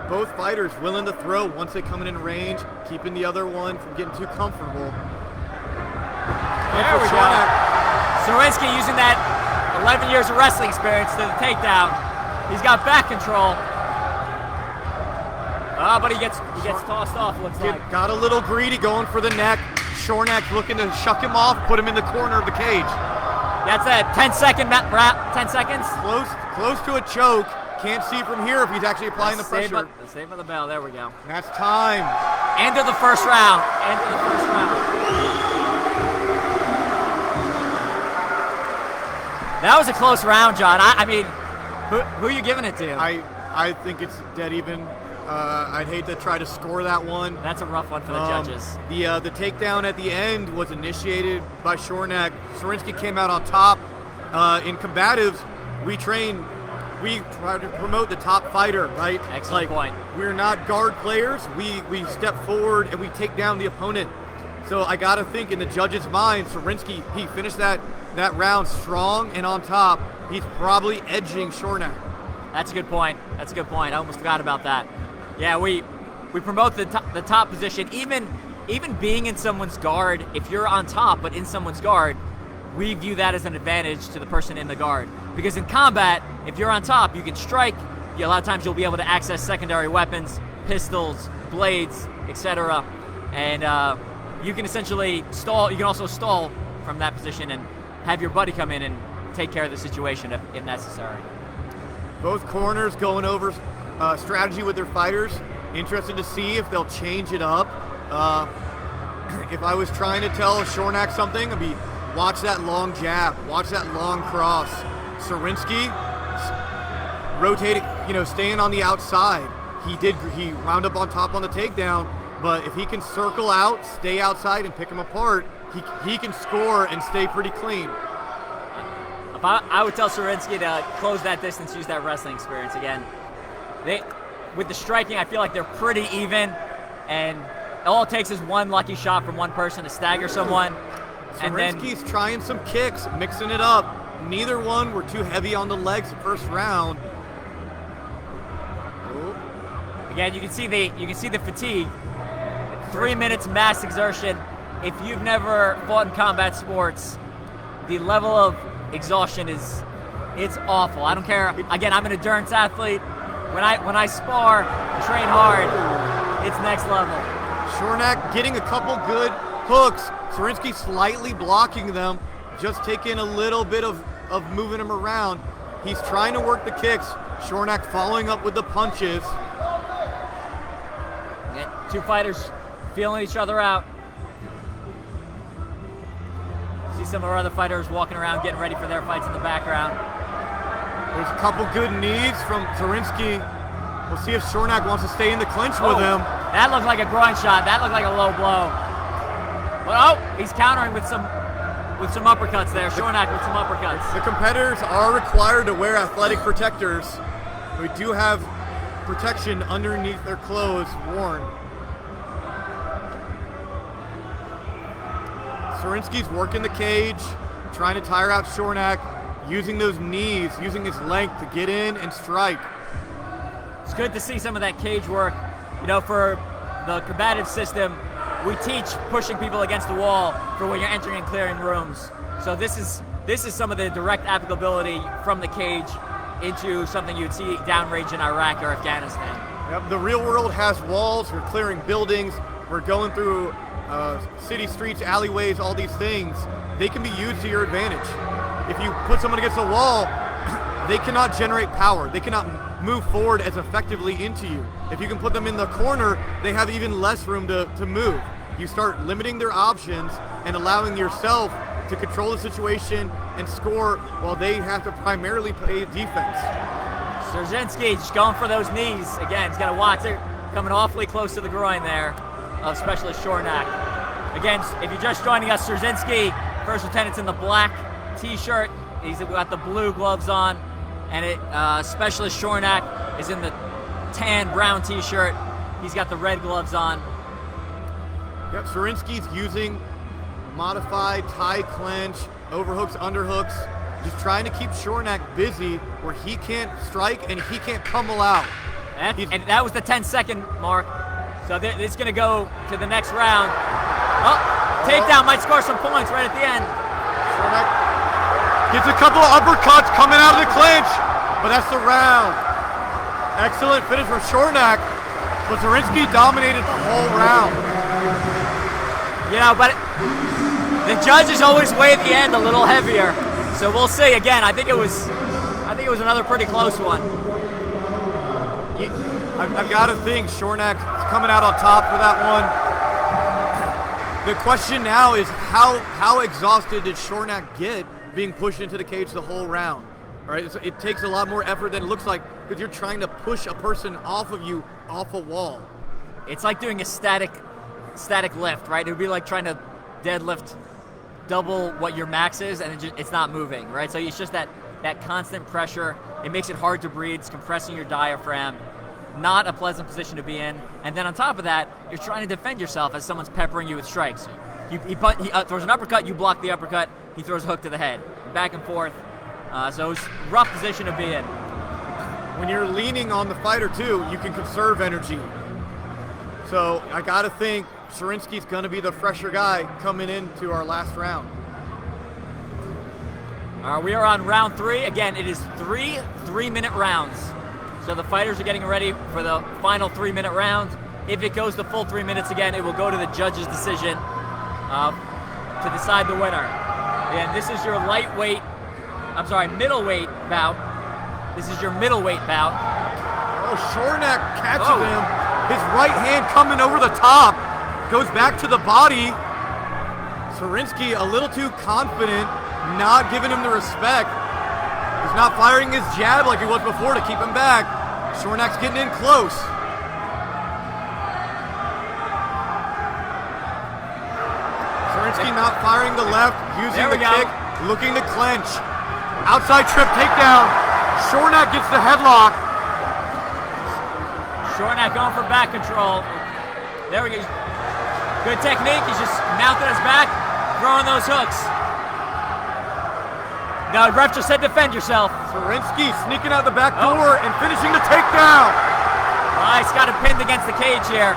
Both fighters willing to throw once they come in range, keeping the other one from getting too comfortable. There we go. Sawinski using that 11 years of wrestling experience to the takedown. He's got back control. But he gets tossed off, looks like. Got a little greedy going for the neck. Shornak looking to shuck him off, put him in the corner of the cage. That's a 10-second wrap, 10 seconds. Close to a choke. Can't see from here if he's actually applying the pressure. The save of the bell, there we go. That's time. End of the first round. That was a close round, John. I mean, who are you giving it to? I think it's dead even. I'd hate to try to score that one. That's a rough one for the judges. The takedown at the end was initiated by Shornak. Sarinsky came out on top. In Combatives, we try to promote the top fighter, right? Excellent point. We're not guard players. We step forward and we take down the opponent. So I got to think in the judge's mind, Sarinsky, he finished that round strong and on top. He's probably edging Shornak. That's a good point. I almost forgot about that. Yeah, we promote the top position. Even being in someone's guard, if you're on top but in someone's guard, we view that as an advantage to the person in the guard. Because in combat, if you're on top, you can strike. A lot of times you'll be able to access secondary weapons, pistols, blades, etc. And you can essentially stall. You can also stall from that position and have your buddy come in and take care of the situation if necessary. Both corners going over strategy with their fighters. Interested to see if they'll change it up. If I was trying to tell Shornak something, I'd be watch that long jab, watch that long cross. Sarinsky rotating, staying on the outside. He wound up on top on the takedown, but if he can circle out, stay outside and pick him apart, he can score and stay pretty clean. I would tell Sarinsky to close that distance, use that wrestling experience again. With the striking, I feel like they're pretty even, and all it takes is one lucky shot from one person to stagger someone. And then Zorinsky's trying some kicks, mixing it up. Neither one were too heavy on the legs the first round. again, you can see the fatigue. 3 minutes mass exertion. If you've never fought in combat sports, the level of exhaustion it's awful. I don't care. Again, I'm an endurance athlete. When I spar, train hard, it's next level. Shornak getting a couple good hooks. Zorinsky slightly blocking them, just taking a little bit of moving him around. He's trying to work the kicks. Shornak following up with the punches. Yeah, two fighters feeling each other out. See some of our other fighters walking around, getting ready for their fights in the background. There's a couple good knees from Zorinsky. We'll see if Shornak wants to stay in the clinch with him. That looked like a groin shot. That looked like a low blow. But he's countering with some uppercuts there. Shornak with some uppercuts. The competitors are required to wear athletic protectors. We do have protection underneath their clothes worn. Zorinsky's working the cage, trying to tire out Shornak, using those knees, using his length to get in and strike. It's good to see some of that cage work. You know, for the combative system, we teach pushing people against the wall for when you're entering and clearing rooms. So this is some of the direct applicability from the cage into something you'd see downrange in Iraq or Afghanistan. Yep, the real world has walls. We're clearing buildings. We're going through city streets, alleyways, all these things. They can be used to your advantage. If you put someone against a wall, they cannot generate power. They cannot move forward as effectively into you. If you can put them in the corner, they have even less room to move. You start limiting their options and allowing yourself to control the situation and score while they have to primarily play defense. Szerzynski just going for those knees. Again, he's got to watch it. Coming awfully close to the groin there of Specialist Shornak. Again, if you're just joining us, Szerzynski, First Lieutenant's in the black t-shirt. He's got the blue gloves on. And Specialist Shornak is in the tan brown t-shirt. He's got the red gloves on. Yep, Zorinsky's using modified tie clinch, overhooks, underhooks, just trying to keep Shornak busy where he can't strike and he can't pummel out. And that was the 10-second mark. So it's going to go to the next round. Takedown might score some points right at the end. Shornak gets a couple of uppercuts coming out of the clinch, but that's the round. Excellent finish from Shornak, but Zorinsky dominated the whole round. You know, but the judges always weigh the end a little heavier. So we'll see. Again, I think it was another pretty close one. I've got to think Shornak's coming out on top for that one. The question now is how exhausted did Shornak get being pushed into the cage the whole round? All right, it takes a lot more effort than it looks like because you're trying to push a person off of you, off a wall. It's like doing a static lift, right? It would be like trying to deadlift double what your max is, and it's not moving, right? So it's just that constant pressure. It makes it hard to breathe. It's compressing your diaphragm. Not a pleasant position to be in. And then on top of that, you're trying to defend yourself as someone's peppering you with strikes. He throws an uppercut, you block the uppercut. He throws a hook to the head, back and forth. So it's a rough position to be in. When you're leaning on the fighter too, you can conserve energy. So I got to think Zorinsky's going to be the fresher guy coming into our last round. We are on round 3. Again, it is 3 3-minute rounds. So the fighters are getting ready for the final 3-minute round. If it goes the full 3 minutes again, it will go to the judge's decision to decide the winner. And this is your middleweight bout. This is your middleweight bout. Oh, Shornak catches him. His right hand coming over the top. Goes back to the body. Zorinsky a little too confident, not giving him the respect. He's not firing his jab like he was before to keep him back. Shornak's getting in close. Zorinsky not firing the left, using the kick, looking to clinch. Outside trip takedown. Shornak gets the headlock. Shornak going for back control. There we go. Good technique. He's just mounting his back, throwing those hooks. Now, ref just said defend yourself. Zorinsky sneaking out the back door and finishing the takedown. Nice, got him pinned against the cage here.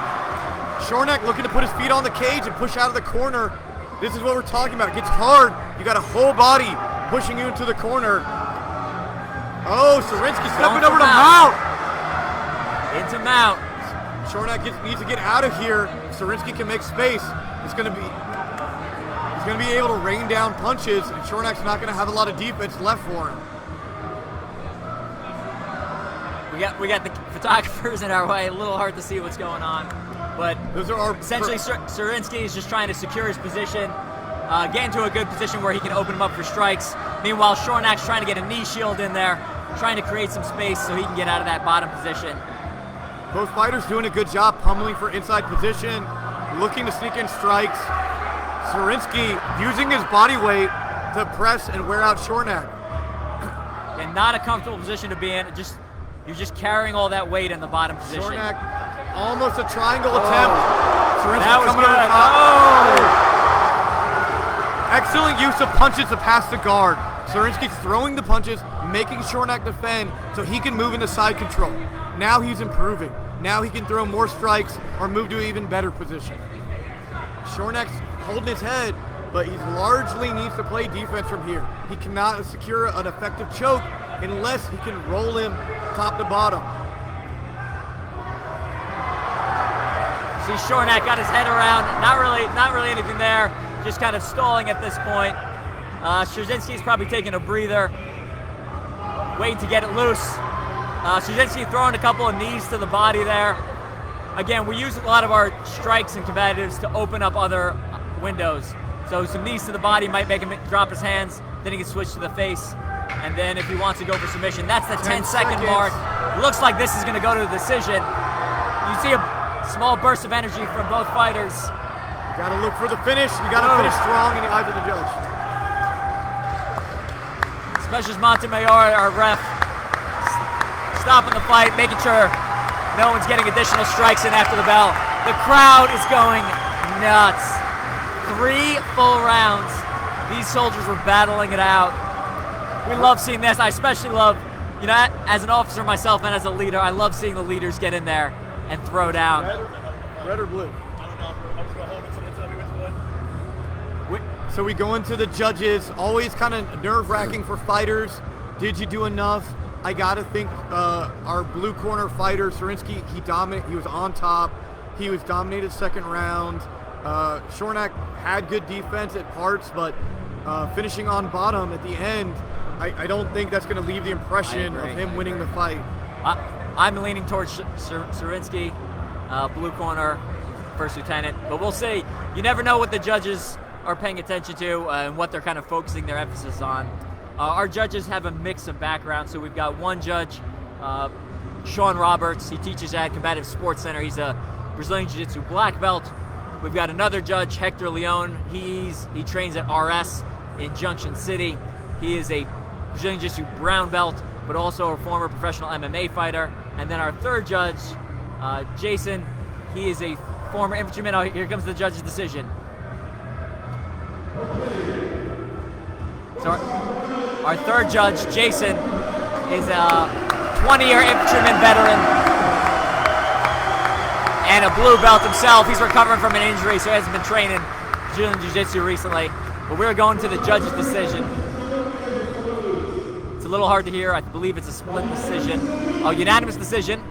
Shornak looking to put his feet on the cage and push out of the corner. This is what we're talking about. It gets hard. You got a whole body pushing you into the corner. Oh, Zorinsky stepping over to mount. Into mount. Shornak needs to get out of here. Zorinsky can make space. He's going to be able to rain down punches, and Shornak's not going to have a lot of defense left for him. We got the photographers in our way. A little hard to see what's going on, but Those are our essentially Zorinsky is just trying to secure his position, get into a good position where he can open him up for strikes. Meanwhile, Shornak's trying to get a knee shield in there, trying to create some space so he can get out of that bottom position. Both fighters doing a good job pummeling for inside position, looking to sneak in strikes. Zorinsky using his body weight to press and wear out Shornak. And not a comfortable position to be in. You're just carrying all that weight in the bottom position. Shornak, almost a triangle attempt. Zorinsky That was coming good. over top. Excellent use of punches to pass the guard. Zorinsky's throwing the punches, making Shornak defend so he can move into side control. Now he's improving. Now he can throw more strikes or move to an even better position. Shornak's holding his head, but he largely needs to play defense from here. He cannot secure an effective choke unless he can roll him top to bottom. See Shornak got his head around, not really anything there, just kind of stalling at this point. Strzezinski's probably taking a breather, waiting to get it loose. Strzezinski throwing a couple of knees to the body there. Again, we use a lot of our strikes and combatives to open up other windows. So some knees to the body might make him drop his hands, then he can switch to the face. And then if he wants to go for submission, that's the 10-second mark. Looks like this is going to go to the decision. You see a small burst of energy from both fighters. You gotta look for the finish. You gotta finish strong in the eyes of the judge. Specials Montemayor, our ref, stopping the fight, making sure no one's getting additional strikes in after the bell. The crowd is going nuts. 3 full rounds. These soldiers were battling it out. We love seeing this. I especially love, as an officer myself and as a leader, I love seeing the leaders get in there and throw down. Red or blue? So we go into the judges, always kind of nerve-wracking for fighters. Did you do enough? I gotta think our blue corner fighter, Zorinsky, he was on top. He was dominated second round. Shornak had good defense at parts, but finishing on bottom at the end, I don't think that's gonna leave the impression of him winning the fight. I'm leaning towards Zorinsky, blue corner, first lieutenant, but we'll see. You never know what the judges are paying attention to and what they're kind of focusing their emphasis on. Our judges have a mix of backgrounds, so we've got one judge, Sean Roberts. He teaches at Combatives Sports Center. He's a Brazilian Jiu-Jitsu black belt. We've got another judge, Hector Leon. He trains at RS in Junction City. He is a Brazilian Jiu-Jitsu brown belt, but also a former professional MMA fighter. And then our third judge, Jason, he is a former infantryman. Oh, here comes the judge's decision. So our third judge, Jason, is a 20-year infantryman veteran and a blue belt himself. He's recovering from an injury, so he hasn't been training Brazilian Jiu-Jitsu recently. But we're going to the judge's decision. It's a little hard to hear. I believe it's a split decision. Oh, unanimous decision.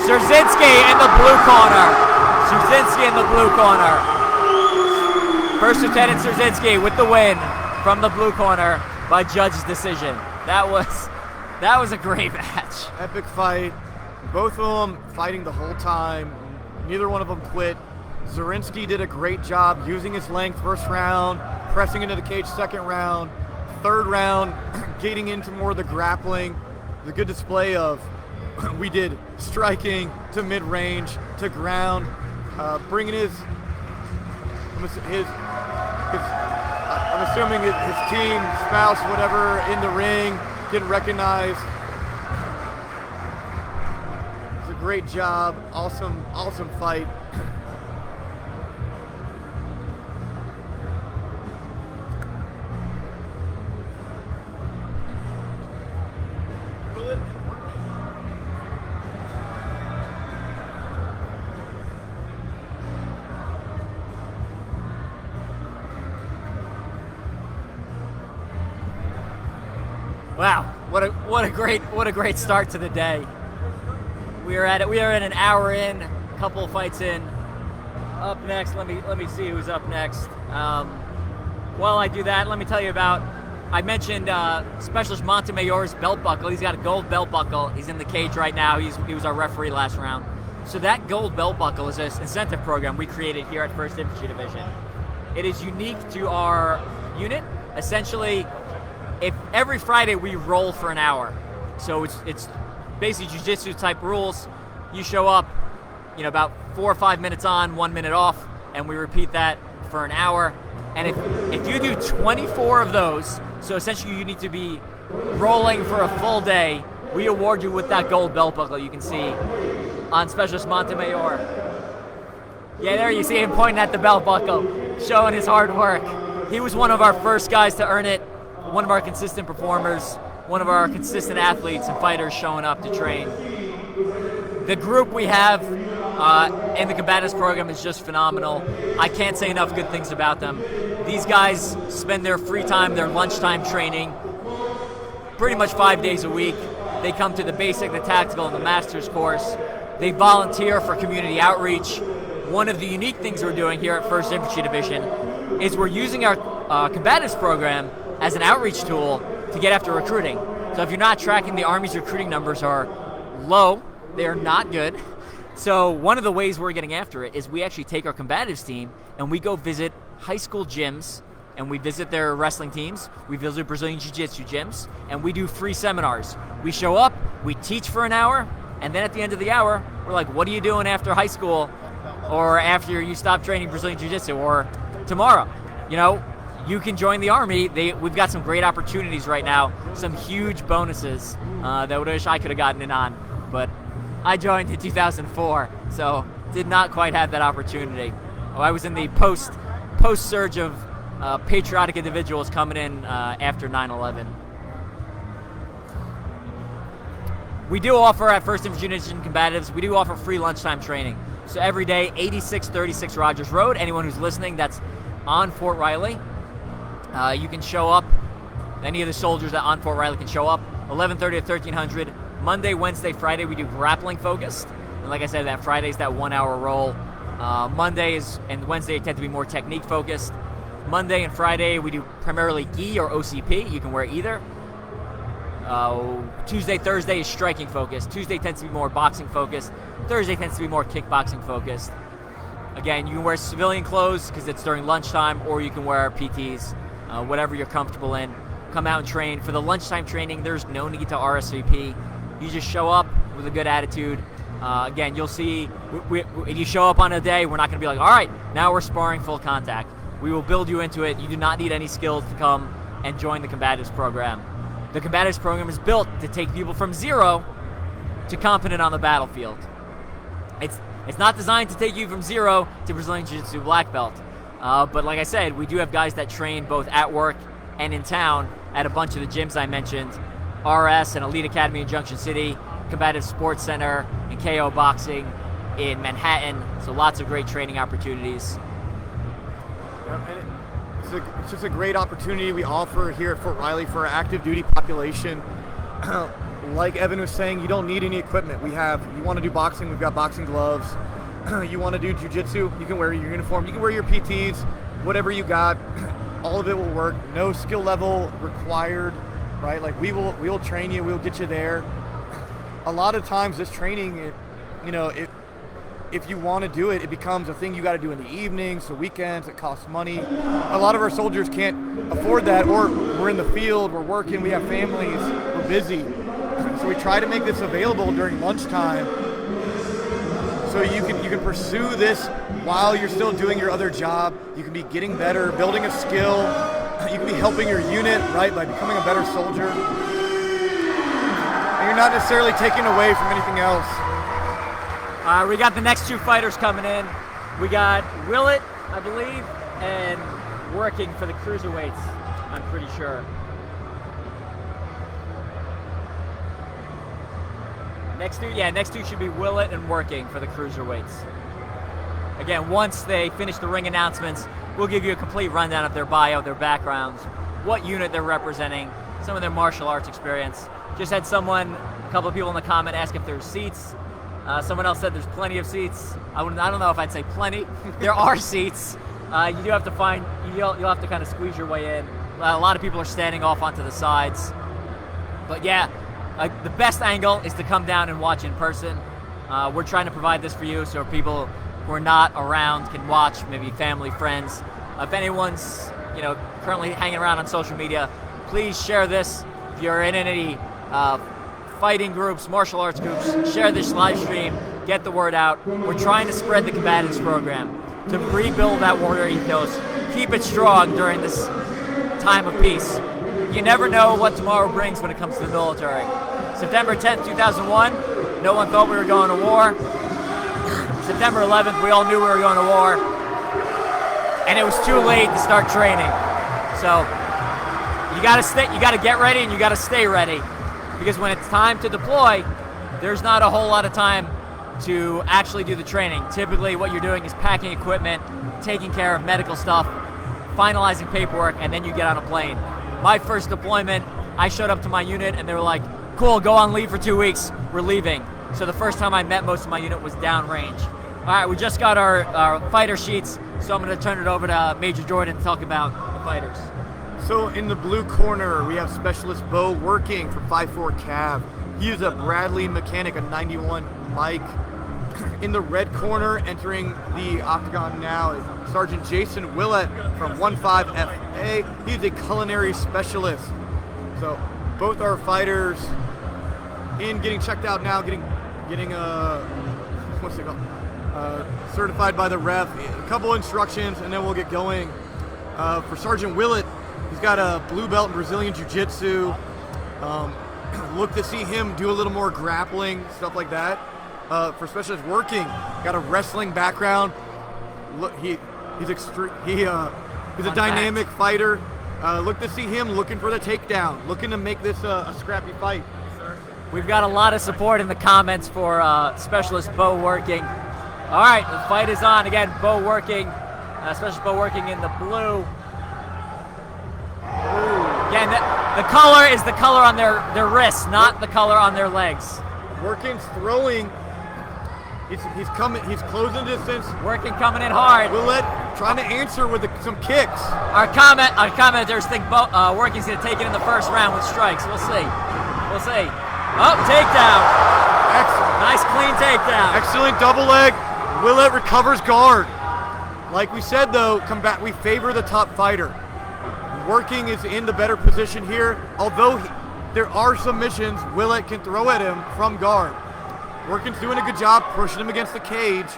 Strzezinski in the blue corner. Strzezinski in the blue corner. First Lieutenant Strzezinski with the win from the blue corner by judge's decision. That was a great match. Epic fight. Both of them fighting the whole time. Neither one of them quit. Zorinsky did a great job using his length first round, pressing into the cage second round, third round, getting into more of the grappling. The good display of we did striking to mid-range to ground, bringing I'm assuming his team, spouse, whatever, in the ring, getting recognized. It's a great job, awesome fight. Wow, what a great start to the day. We are in an hour in, a couple of fights in. Up next, let me see who's up next. While I do that, let me tell you about. I mentioned Specialist Montemayor's belt buckle. He's got a gold belt buckle. He's in the cage right now. He was our referee last round. So that gold belt buckle is an incentive program we created here at 1st Infantry Division. It is unique to our unit. Essentially, if every Friday we roll for an hour, so it's basically jiu-jitsu type rules. You show up, about 4 or 5 minutes on, 1 minute off, and we repeat that for an hour. And if you do 24 of those, so essentially you need to be rolling for a full day, we award you with that gold belt buckle you can see on Specialist Montemayor. Yeah, there you see him pointing at the belt buckle, showing his hard work. He was one of our first guys to earn it, one of our consistent performers, one of our consistent athletes and fighters showing up to train. The group we have in the Combatives program is just phenomenal. I can't say enough good things about them. These guys spend their free time, their lunchtime training, pretty much 5 days a week. They come to the basic, the tactical, and the master's course. They volunteer for community outreach. One of the unique things we're doing here at 1st Infantry Division is we're using our Combatives program as an outreach tool to get after recruiting. So if you're not tracking, the Army's recruiting numbers are low. They are not good. So one of the ways we're getting after it is we actually take our Combatives team and we go visit high school gyms and we visit their wrestling teams. We visit Brazilian Jiu-Jitsu gyms and we do free seminars. We show up, we teach for an hour, and then at the end of the hour, we're like, what are you doing after high school or after you stop training Brazilian Jiu-Jitsu or tomorrow? You can join the Army. We've got some great opportunities right now, some huge bonuses that I wish I could have gotten in on, but I joined in 2004, so did not quite have that opportunity. I was in the post surge of patriotic individuals coming in after 9/11. We do offer at 1st Infantry Division Combatives, we do offer free lunchtime training. So every day, 8636 Rogers Road. Anyone who's listening that's on Fort Riley, you can show up. Any of the soldiers that on Fort Riley can show up. 11:30 to 1300. Monday, Wednesday, Friday, we do grappling focused. And like I said, that Friday's that 1 hour roll. Mondays and Wednesday tend to be more technique focused. Monday and Friday, we do primarily gi or OCP. You can wear either. Tuesday, Thursday is striking focused. Tuesday tends to be more boxing focused. Thursday tends to be more kickboxing focused. Again, you can wear civilian clothes because it's during lunchtime, or you can wear PTs, whatever you're comfortable in. Come out and train. For the lunchtime training, there's no need to RSVP. You just show up with a good attitude. Again, you'll see, if you show up on a day, we're not going to be like, all right, now we're sparring full contact. We will build you into it. You do not need any skills to come and join the Combatives program. The Combatives program is built to take people from zero to competent on the battlefield. It's not designed to take you from zero to Brazilian Jiu-Jitsu black belt. But like I said, we do have guys that train both at work and in town at a bunch of the gyms I mentioned. RS and Elite Academy in Junction City, Combative Sports Center, and KO Boxing in Manhattan. So lots of great training opportunities. It's just a great opportunity we offer here at Fort Riley for our active duty population. Like Evan was saying, you don't need any equipment. You want to do boxing, we've got boxing gloves. You want to do jiu-jitsu, you can wear your uniform, you can wear your PTs, whatever you got, all of it will work. No skill level required, right? Like we will train you, we'll get you there. A lot of times this training, if you want to do it, it becomes a thing you got to do in the evenings, the weekends, it costs money. A lot of our soldiers can't afford that, or we're in the field, we're working, we have families, we're busy. So we try to make this available during lunchtime so you can pursue this while you're still doing your other job. You can be getting better, building a skill. You can be helping your unit, right, by becoming a better soldier. And you're not necessarily taking away from anything else. We got the next two fighters coming in. We got Willett, I believe, and working for the cruiserweights, I'm pretty sure. Next two should be Willett and working for the cruiserweights. Again, once they finish the ring announcements, we'll give you a complete rundown of their bio, their backgrounds, what unit they're representing, some of their martial arts experience. Just had a couple of people in the comment ask if there's seats. Someone else said there's plenty of seats. I don't know if I'd say plenty. There are seats. You do have to you'll have to kind of squeeze your way in. A lot of people are standing off onto the sides. But yeah, the best angle is to come down and watch in person. We're trying to provide this for you so people who are not around can watch, maybe family, friends. If anyone's currently hanging around on social media, please share this. If you're in any fighting groups, martial arts groups, share this live stream, get the word out. We're trying to spread the Combatives program to rebuild that warrior ethos, keep it strong during this time of peace. You never know what tomorrow brings when it comes to the military. September 10th, 2001, no one thought we were going to war. September 11th, we all knew we were going to war. And it was too late to start training. So you gotta get ready and you gotta stay ready. Because when it's time to deploy, there's not a whole lot of time to actually do the training. Typically what you're doing is packing equipment, taking care of medical stuff, finalizing paperwork, and then you get on a plane. My first deployment, I showed up to my unit and they were like, cool, go on leave for 2 weeks, we're leaving. So the first time I met most of my unit was downrange. All right, we just got our fighter sheets, so I'm gonna turn it over to Major Jordan to talk about the fighters. So in the blue corner, we have Specialist Bo working for 5-4 Cav. He is a Bradley mechanic, a 91 Mike. In the red corner, entering the octagon now, is Sergeant Jason Willett from 15 FA. He's a culinary specialist. So both our fighters getting checked out now, getting what's it called? Certified by the ref. A couple instructions, and then we'll get going. For Sergeant Willett, he's got a blue belt in Brazilian Jiu-Jitsu. Look to see him do a little more grappling, stuff like that. For Specialist working, got a wrestling background. Look, he's a dynamic fighter. Look to see him looking for the takedown, looking to make this a scrappy fight. We've got a lot of support in the comments for Specialist Bo working. All right, the fight is on again. Bo working, Specialist Bo working in the blue. Again, the color is the color on their wrists, not the color on their legs. Working's throwing. He's coming. He's closing distance. Working coming in hard. Willett trying to answer with some kicks. Our commenters think Working's going to take it in the first round with strikes. We'll see. We'll see. Oh, takedown. Excellent. Nice clean takedown. Excellent double leg. Willett recovers guard. Like we said though, we favor the top fighter. Working is in the better position here. Although there are submissions, Willett can throw at him from guard. Working's doing a good job pushing him against the cage.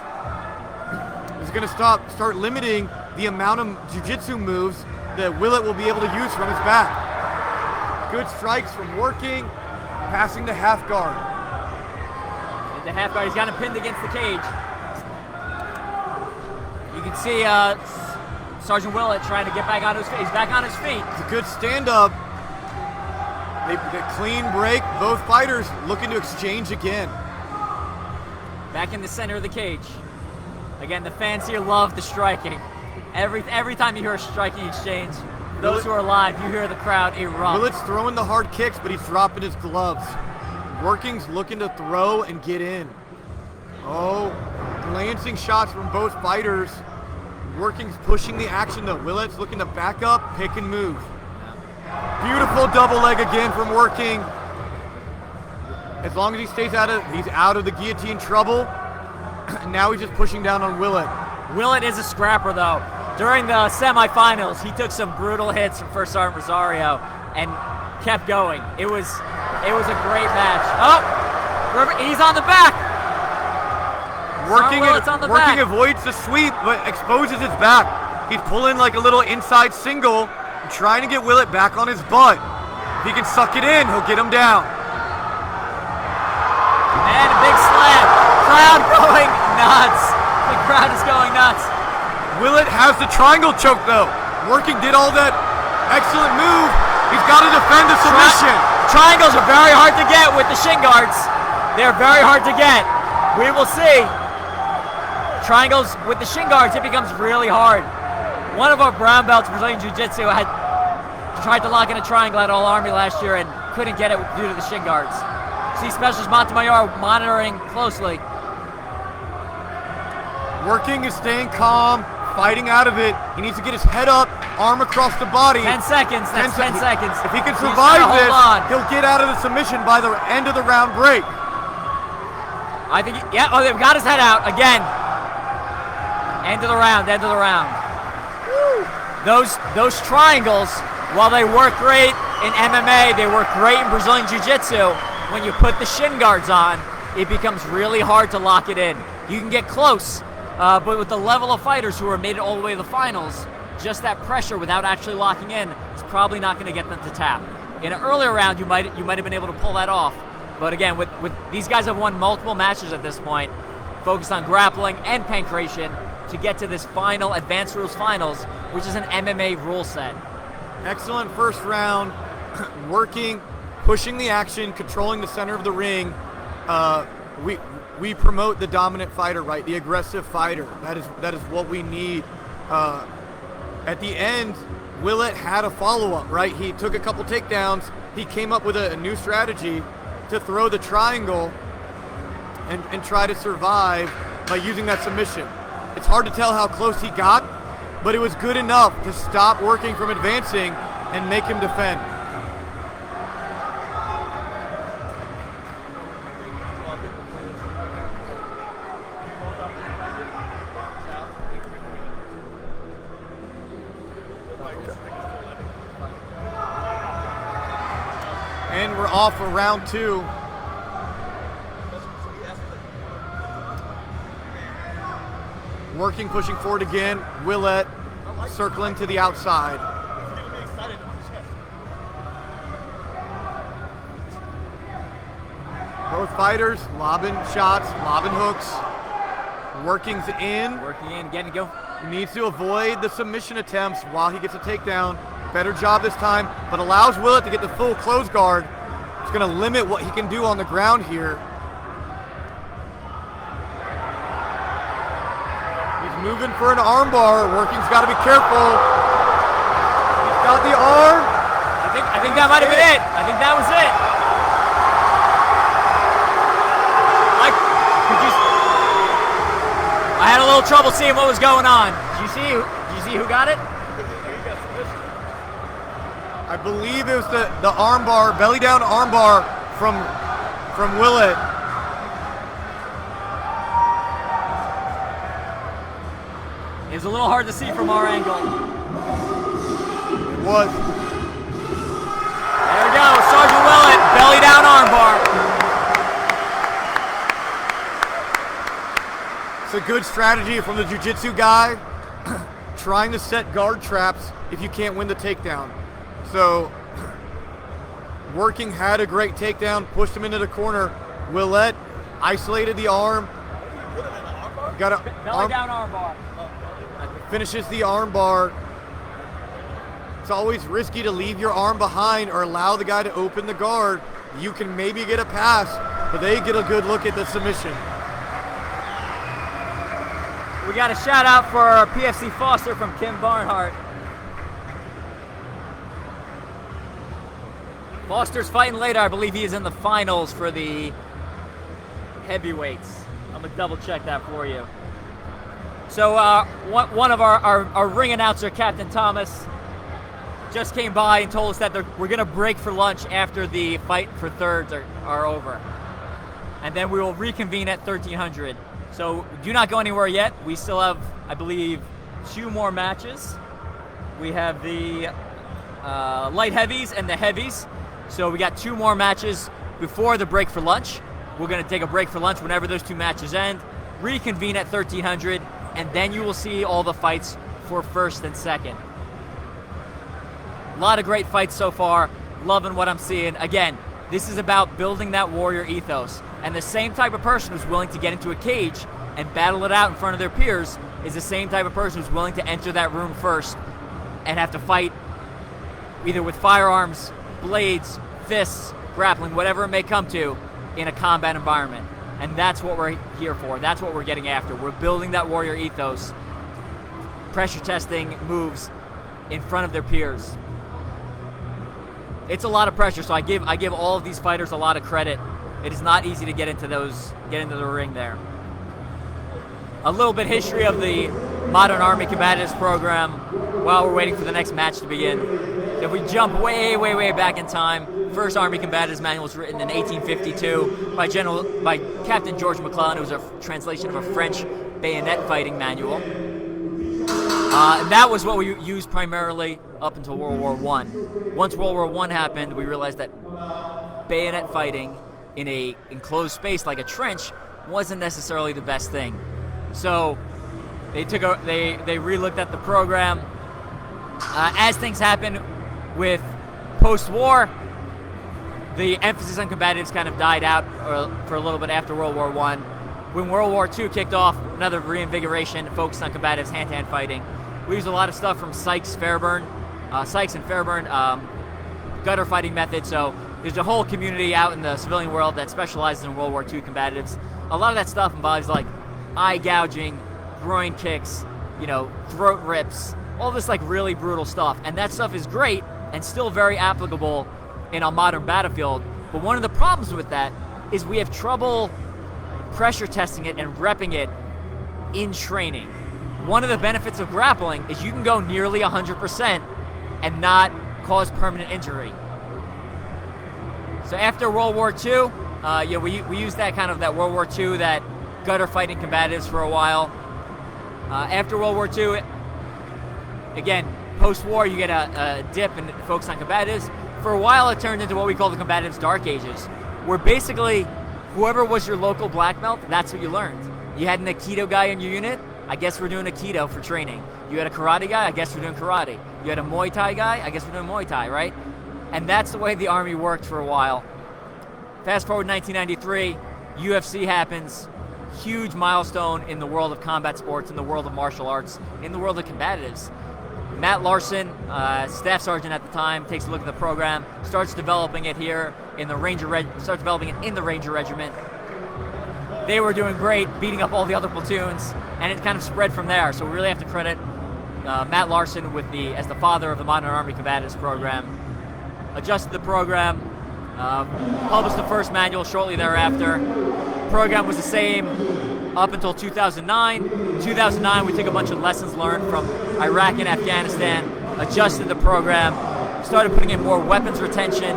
He's going to start limiting the amount of jiu-jitsu moves that Willett will be able to use from his back. Good strikes from Working, passing to half guard. The half guard, he's got him pinned against the cage. You can see Sergeant Willett trying to get back on his feet. He's back on his feet. It's a good stand-up. They clean break. Both fighters looking to exchange again. Back in the center of the cage. Again, the fans here love the striking. Every time you hear a striking exchange, those who are live, you hear the crowd erupt. Willett's throwing the hard kicks, but he's dropping his gloves. Working's looking to throw and get in. Oh, glancing shots from both fighters. Working's pushing the action though. Willett's looking to back up, pick and move. Beautiful double leg again from Working. As long as he stays he's out of the guillotine trouble. Now he's just pushing down on Willett. Willett is a scrapper though. During the semifinals, he took some brutal hits from First Sergeant Rosario and kept going. It was a great match. Oh, he's on the back. Working avoids the sweep, but exposes his back. He's pulling like a little inside single, trying to get Willett back on his butt. If he can suck it in, he'll get him down. And a big slam. Crowd going nuts. The crowd is going nuts. Willett has the triangle choke though. Working did all that excellent move. He's got to defend the submission. Triangles are very hard to get with the shin guards. They're very hard to get. We will see. Triangles with the shin guards, it becomes really hard. One of our brown belts, Brazilian Jiu-Jitsu, had tried to lock in a triangle at All Army last year and couldn't get it due to the shin guards. See Specialist Montemayor monitoring closely. Working is staying calm, fighting out of it. He needs to get his head up, arm across the body. 10 seconds, that's 10 seconds. If he can He's survive gotta this, hold on. he'll get out of the submission by the end of the round break. I think, they've got his head out again. End of the round, end of the round. Woo. Those triangles, while they work great in MMA, they work great in Brazilian Jiu-Jitsu. When you put the shin guards on, it becomes really hard to lock it in. You can get close, but with the level of fighters who are made it all the way to the finals, just that pressure without actually locking in is probably not going to get them to tap. In an earlier round, you might have been able to pull that off. But again, with these guys have won multiple matches at this point, focused on grappling and pankration to get to this final Advanced Rules Finals, which is an MMA rule set. Excellent first round, working, pushing the action, controlling the center of the ring. We promote the dominant fighter, right? The aggressive fighter. That is what we need. At the end, Willett had a follow-up, right? He took a couple takedowns. He came up with a new strategy to throw the triangle and try to survive by using that submission. It's hard to tell how close he got, but it was good enough to stop working from advancing and make him defend. And we're off for round 2. Working, pushing forward again. Willett circling to the outside. Both fighters lobbing shots, lobbing hooks. Working's in. Working in, getting to go. Needs to avoid the submission attempts while he gets a takedown. Better job this time, but allows Willett to get the full close guard. It's going to limit what he can do on the ground here. He's moving for an armbar. Working's got to be careful. He's got the arm. I think that might have been it. I think that was it. I had a little trouble seeing what was going on. Did you see who got it? I believe it was the armbar, belly down armbar from Willett. It was a little hard to see from our angle. It was. There we go, Sergeant Willett, belly down armbar. It's a good strategy from the jiu-jitsu guy, trying to set guard traps if you can't win the takedown. So, Working had a great takedown, pushed him into the corner. Willett isolated the arm. Got a belly down armbar. Finishes the armbar. It's always risky to leave your arm behind or allow the guy to open the guard. You can maybe get a pass, but they get a good look at the submission. We got a shout out for PFC Foster from Kim Barnhart. Foster's fighting later. I believe he is in the finals for the heavyweights. I'm gonna double check that for you. So one of our ring announcer, Captain Thomas, just came by and told us that we're gonna break for lunch after the fight for thirds are over. And then we will reconvene at 1300. So do not go anywhere yet. We still have, I believe, 2 more matches. We have the light heavies and the heavies. So we got 2 more matches before the break for lunch. We're going to take a break for lunch whenever those 2 matches end, reconvene at 1300, and then you will see all the fights for first and second. A lot of great fights so far. Loving what I'm seeing. Again, this is about building that warrior ethos. And the same type of person who's willing to get into a cage and battle it out in front of their peers is the same type of person who's willing to enter that room first and have to fight either with firearms, blades, fists, grappling, whatever it may come to in a combat environment. And that's what we're here for. That's what we're getting after. We're building that warrior ethos, pressure testing moves in front of their peers. it's a lot of pressure. So I give all of these fighters a lot of credit. It is not easy to get into the ring there. A little bit history of the Modern Army Combatives program while we're waiting for the next match to begin. If we jump way, way, way back in time, first Army Combatives manual was written in 1852 by Captain George McClellan. It was a translation of a French bayonet fighting manual. And that was what we used primarily up until World War I. Once World War I happened, we realized that bayonet fighting in a enclosed space like a trench wasn't necessarily the best thing. So they re-looked at the program. As things happen with post-war, the emphasis on combatives kind of died out for a little bit after World War I. When World War II kicked off, another reinvigoration focused on combatives, hand-to-hand fighting. We used a lot of stuff from Sykes and Fairburn, gutter fighting methods. So there's a whole community out in the civilian world that specializes in World War II combatives. A lot of that stuff involves like eye gouging, groin kicks, throat rips, all this like really brutal stuff. And that stuff is great and still very applicable in a modern battlefield. But one of the problems with that is we have trouble pressure testing it and repping it in training. One of the benefits of grappling is you can go nearly 100% and not cause permanent injury. So after World War II, we used that kind of that World War II, that gutter fighting combatives for a while. After World War II, again, post-war, you get a dip and focus on combatives. For a while, it turned into what we call the combatives dark ages, where basically whoever was your local black belt, that's what you learned. You had an Aikido guy in your unit, I guess we're doing Aikido for training. You had a karate guy, I guess we're doing karate. You had a Muay Thai guy, I guess we're doing Muay Thai, right? And that's the way the Army worked for a while. Fast forward 1993, UFC happens. Huge milestone in the world of combat sports, in the world of martial arts, in the world of combatives. Matt Larson, staff sergeant at the time, takes a look at the program, starts developing it here in the Ranger Regiment. They were doing great, beating up all the other platoons, and it kind of spread from there. So we really have to credit Matt Larson as the father of the Modern Army Combatives program. Adjusted the program, published the first manual shortly thereafter. Program was the same up until 2009. 2009, we took a bunch of lessons learned from Iraq and Afghanistan, adjusted the program, started putting in more weapons retention,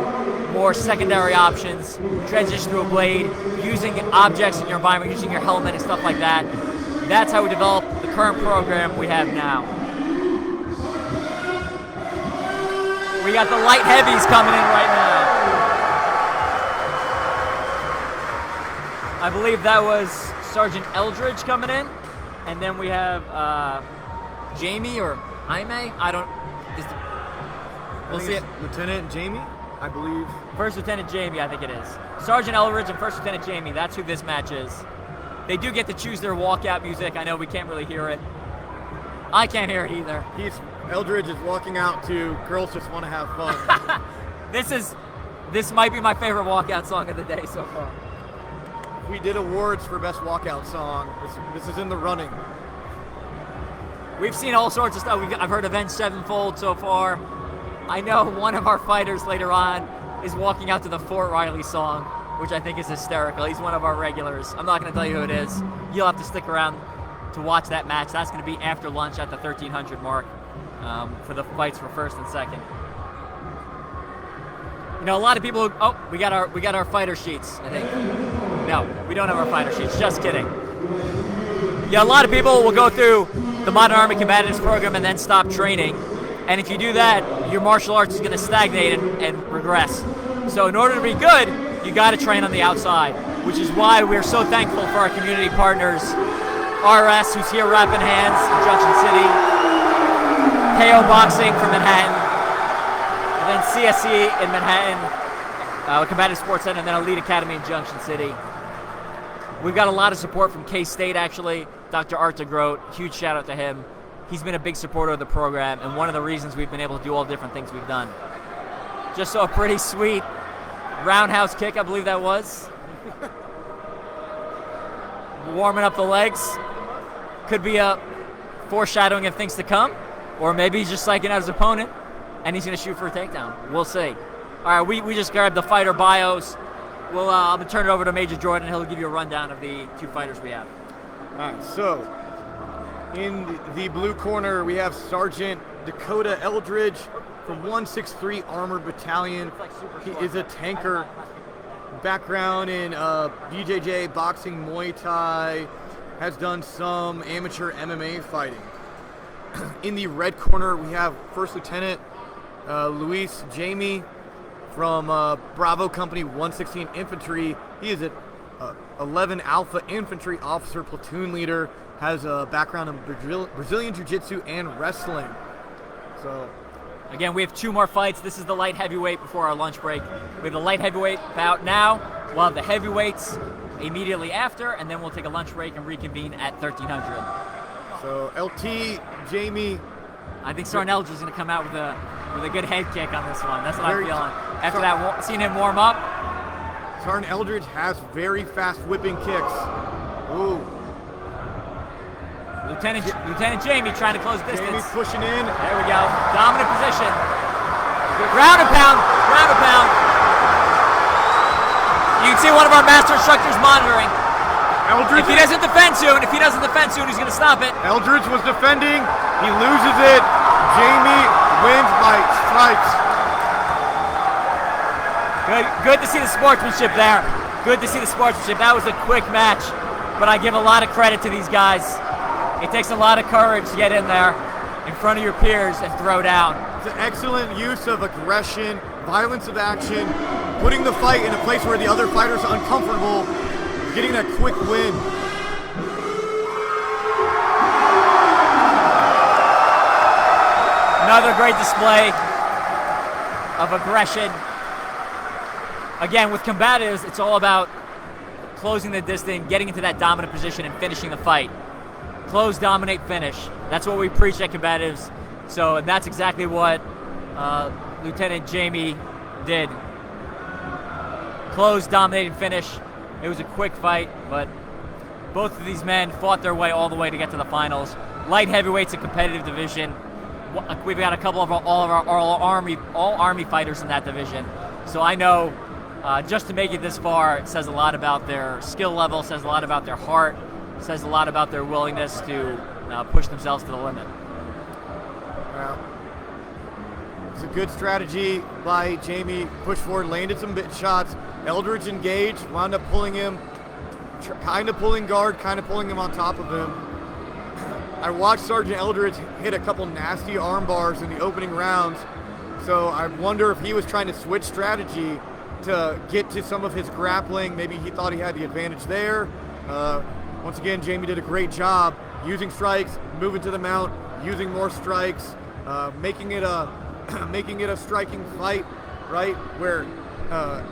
more secondary options, transition to a blade, using objects in your environment, using your helmet and stuff like that. That's how we developed the current program we have now. We got the light heavies coming in right now. I believe that was Sergeant Eldridge coming in, and then we have Jamie or Jaime. We'll see it. Lieutenant Jamie, I believe. First Lieutenant Jamie, I think it is. Sergeant Eldridge and First Lieutenant Jamie. That's who this match is. They do get to choose their walkout music. I know we can't really hear it. I can't hear it either. Eldridge is walking out to "Girls Just Want to Have Fun." This might be my favorite walkout song of the day so far. We did awards for best walkout song. This is in the running. We've seen all sorts of stuff. I've heard Avenged Sevenfold so far. I know one of our fighters later on is walking out to the Fort Riley song, which I think is hysterical. He's one of our regulars. I'm not going to tell you who it is. You'll have to stick around to watch that match. That's going to be after lunch at the 1300 mark for the fights for first and second. A lot of people. We got our fighter sheets, I think. No, we don't have our fighter sheets. Just kidding. A lot of people will go through the Modern Army Combatives program and then stop training. And if you do that, your martial arts is going to stagnate and regress. So in order to be good, you got to train on the outside, which is why we're so thankful for our community partners. RS, who's here wrapping hands in Junction City. KO Boxing from Manhattan. And then CSC in Manhattan. Combative Sports Center, and then Elite Academy in Junction City. We've got a lot of support from K-State, actually. Dr. Art DeGroat, huge shout out to him. He's been a big supporter of the program, and one of the reasons we've been able to do all the different things we've done. Just saw a pretty sweet roundhouse kick, I believe that was. Warming up the legs. Could be a foreshadowing of things to come, or maybe he's just psyching out his opponent, and he's going to shoot for a takedown. We'll see. All right, we just grabbed the fighter bios. I'm gonna turn it over to Major Jordan. He'll give you a rundown of the 2 fighters we have. All right, so in the blue corner, we have Sergeant Dakota Eldridge from 163 Armored Battalion. He is a tanker. Background in BJJ, boxing, Muay Thai, has done some amateur MMA fighting. In the red corner, we have First Lieutenant Luis Jamie from Bravo Company 116 Infantry. He is an 11 Alpha Infantry Officer, platoon leader, has a background in Brazilian Jiu-Jitsu and wrestling. So, again, we have 2 more fights. This is the light heavyweight before our lunch break. We have the light heavyweight bout now. We'll have the heavyweights immediately after, and then we'll take a lunch break and reconvene at 1300. So LT, Jamie. I think Sergeant Eldridge is going to come out with a good head kick on this one. That's what I'm feeling. After seeing him warm up. Sergeant Eldridge has very fast whipping kicks. Ooh. Lieutenant Jamie trying to close distance. Jamie pushing in. There we go. Dominant position. Ground and pound. Ground and pound. You can see one of our master instructors monitoring. Eldridge. If he doesn't defend soon, he's going to stop it. Eldridge was defending. He loses it. Jamie wins by stripes. Good to see the sportsmanship there. Good to see the sportsmanship. That was a quick match, but I give a lot of credit to these guys. It takes a lot of courage to get in there in front of your peers and throw down. It's an excellent use of aggression, violence of action, putting the fight in a place where the other fighters are uncomfortable, getting that quick win. Another great display of aggression. Again, with combatives, it's all about closing the distance, getting into that dominant position, and finishing the fight. Close, dominate, finish. That's what we preach at combatives. So that's exactly what Lieutenant Jamie did. Close, dominate, and finish. It was a quick fight, but both of these men fought their way all the way to get to the finals. Light heavyweight's a competitive division. We've got a couple of all Army fighters in that division. So I know just to make it this far, it says a lot about their skill level, says a lot about their heart, says a lot about their willingness to push themselves to the limit. Well, it's a good strategy by Jamie. Pushed forward, landed some bit shots. Eldridge engaged, wound up pulling him, kind of pulling guard, kind of pulling him on top of him. I watched Sergeant Eldridge hit a couple nasty arm bars in the opening rounds, so I wonder if he was trying to switch strategy to get to some of his grappling. Maybe he thought he had the advantage there. Once again, Jamie did a great job using strikes, moving to the mount, using more strikes, making it a striking fight, right? Where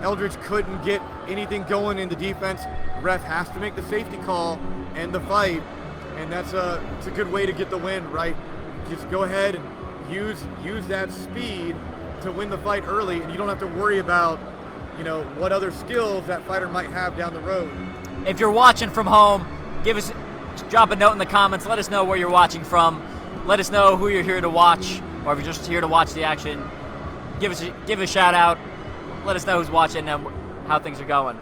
Eldridge couldn't get anything going in the defense. Ref has to make the safety call and the fight, and it's a good way to get the win, right? Just go ahead and use that speed to win the fight early, and you don't have to worry about, what other skills that fighter might have down the road. If you're watching from home, drop a note in the comments. Let us know where you're watching from. Let us know who you're here to watch, or if you're just here to watch the action. Give a shout out. Let us know who's watching and how things are going.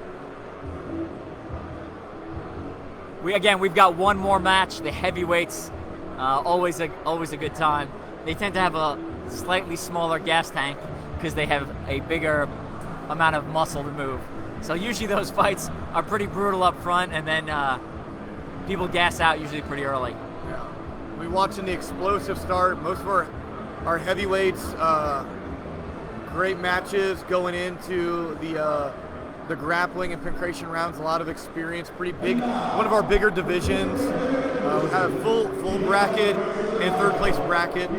We've got one more match. The heavyweights, always a good time. They tend to have a slightly smaller gas tank because they have a bigger amount of muscle to move. So usually those fights are pretty brutal up front, and then people gas out usually pretty early. Yeah. We're watching the explosive start. Most of our heavyweights, great matches going into the grappling and pankration rounds. A lot of experience, pretty big. One of our bigger divisions. We have a full bracket and third place bracket.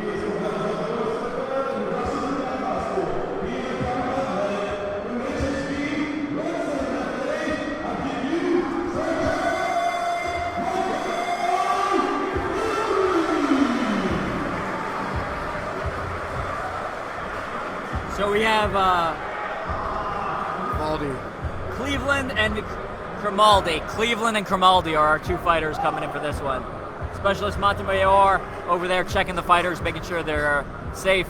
So we have Cleveland and Grimaldi. Cleveland and Grimaldi are our 2 fighters coming in for this one. Specialist Montemayor over there checking the fighters, making sure they're safe,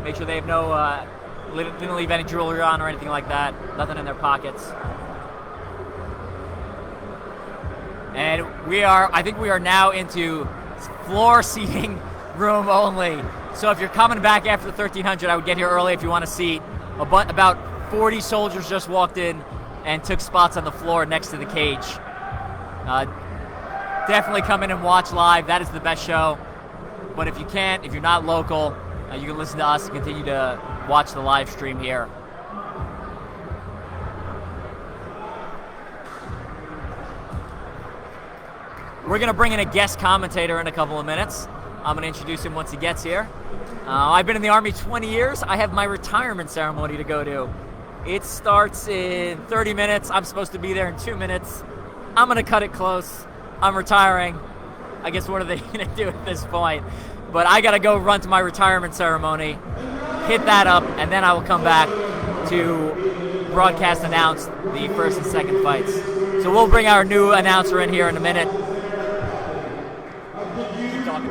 make sure they have no Didn't leave any jewelry on or anything like that. Nothing in their pockets. And I think we are now into floor seating room only. So if you're coming back after the 1300, I would get here early if you want a seat. About 40 soldiers just walked in and took spots on the floor next to the cage. Definitely come in and watch live. That is the best show. But if you can't, if you're not local, you can listen to us and continue to watch the live stream here. We're going to bring in a guest commentator in a couple of minutes. I'm going to introduce him once he gets here. I've been in the Army 20 years. I have my retirement ceremony to go to. It starts in 30 minutes. I'm supposed to be there in 2 minutes. I'm going to cut it close. I'm retiring. I guess what are they going to do at this point? But I got to go run to my retirement ceremony, hit that up, and then I will come back to broadcast announce the first and second fights. So we'll bring our new announcer in here in a minute. Keep talking.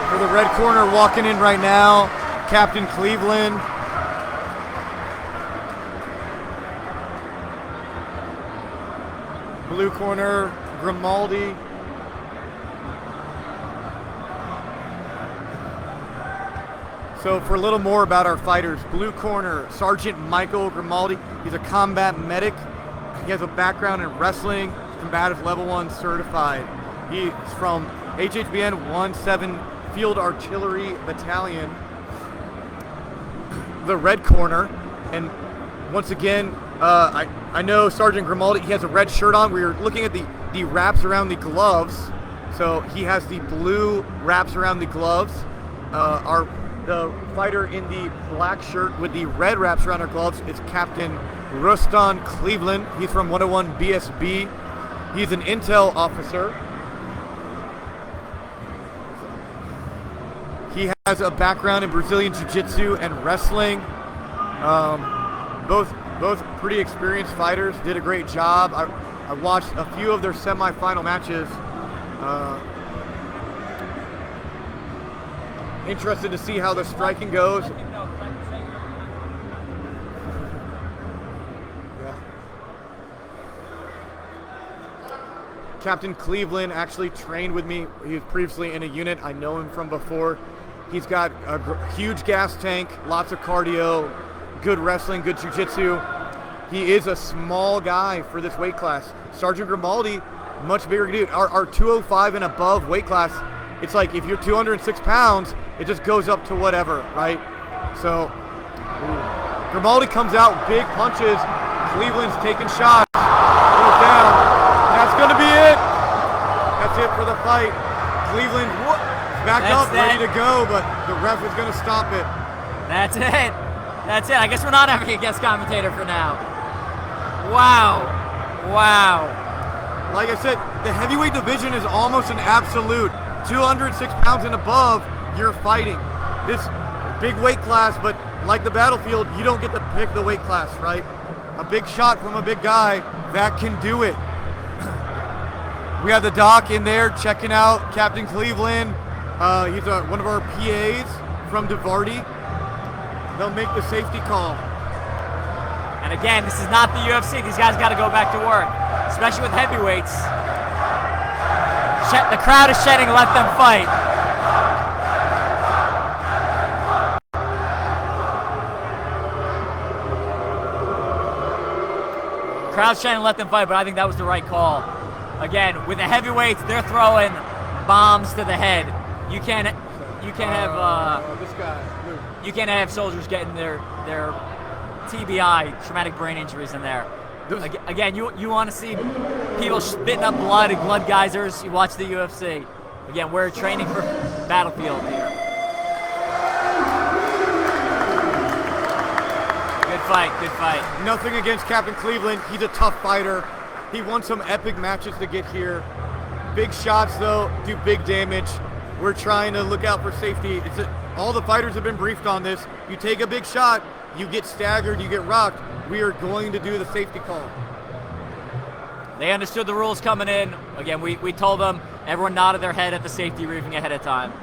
For the red corner walking in right now, Captain Cleveland. Blue corner, Grimaldi. So for a little more about our fighters, blue corner, Sergeant Michael Grimaldi. He's a combat medic. He has a background in wrestling, Combatives Level 1 certified. He's from HHBN 17 Field Artillery Battalion. The red corner, and once again, I know Sergeant Grimaldi, he has a red shirt on. We were looking at the wraps around the gloves. So he has the blue wraps around the gloves. The fighter in the black shirt with the red wraps around our gloves is Captain Rustan Cleveland. He's from 101 BSB. He's an intel officer. He has a background in Brazilian Jiu-Jitsu and wrestling. Both pretty experienced fighters, did a great job. I watched a few of their semifinal matches. Interested to see how the striking goes. Yeah. Captain Cleveland actually trained with me. He was previously in a unit. I know him from before. He's got a huge gas tank, lots of cardio, good wrestling, good jiu-jitsu. He is a small guy for this weight class. Sergeant Grimaldi, much bigger dude. Our 205 and above weight class, it's like if you're 206 pounds, it just goes up to whatever, right? So Grimaldi comes out, big punches. Cleveland's taking shots, goes down. That's gonna be it. That's it for the fight. Cleveland back up, ready to go, but the ref is gonna stop it. That's it. That's it. I guess we're not having a guest commentator for now. Wow. Like I said, the heavyweight division is almost an absolute. 206 pounds and above, you're fighting. This big weight class, but like the battlefield, you don't get to pick the weight class, right? A big shot from a big guy, that can do it. We have the doc in there checking out Captain Cleveland. He's one of our PAs from DeVarty. They'll make the safety call. And again, this is not the UFC. These guys got to go back to work, especially with heavyweights. The crowd is shedding, let them fight. Crowd's shedding, let them fight, but I think that was the right call. Again, with the heavyweights, they're throwing bombs to the head. You can't have soldiers getting their TBI, traumatic brain injuries, in there. Again, you want to see people spitting up blood and blood geysers, you watch the UFC. Again, we're training for battlefield here. Good fight. Nothing against Captain Cleveland. He's a tough fighter. He won some epic matches to get here. Big shots, though, do big damage. We're trying to look out for safety. All the fighters have been briefed on this. You take a big shot, you get staggered, you get rocked. We are going to do the safety call. They understood the rules coming in. Again, we told them. Everyone nodded their head at the safety briefing ahead of time.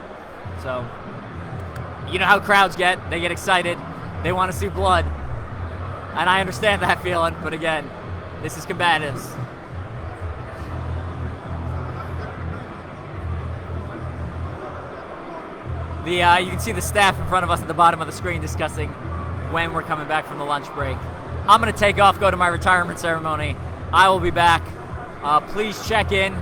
So, you know how crowds get. They get excited. They want to see blood. And I understand that feeling, but again, this is Combatives. You can see the staff in front of us at the bottom of the screen discussing when we're coming back from the lunch break. I'm going to take off, go to my retirement ceremony. I will be back. Please check in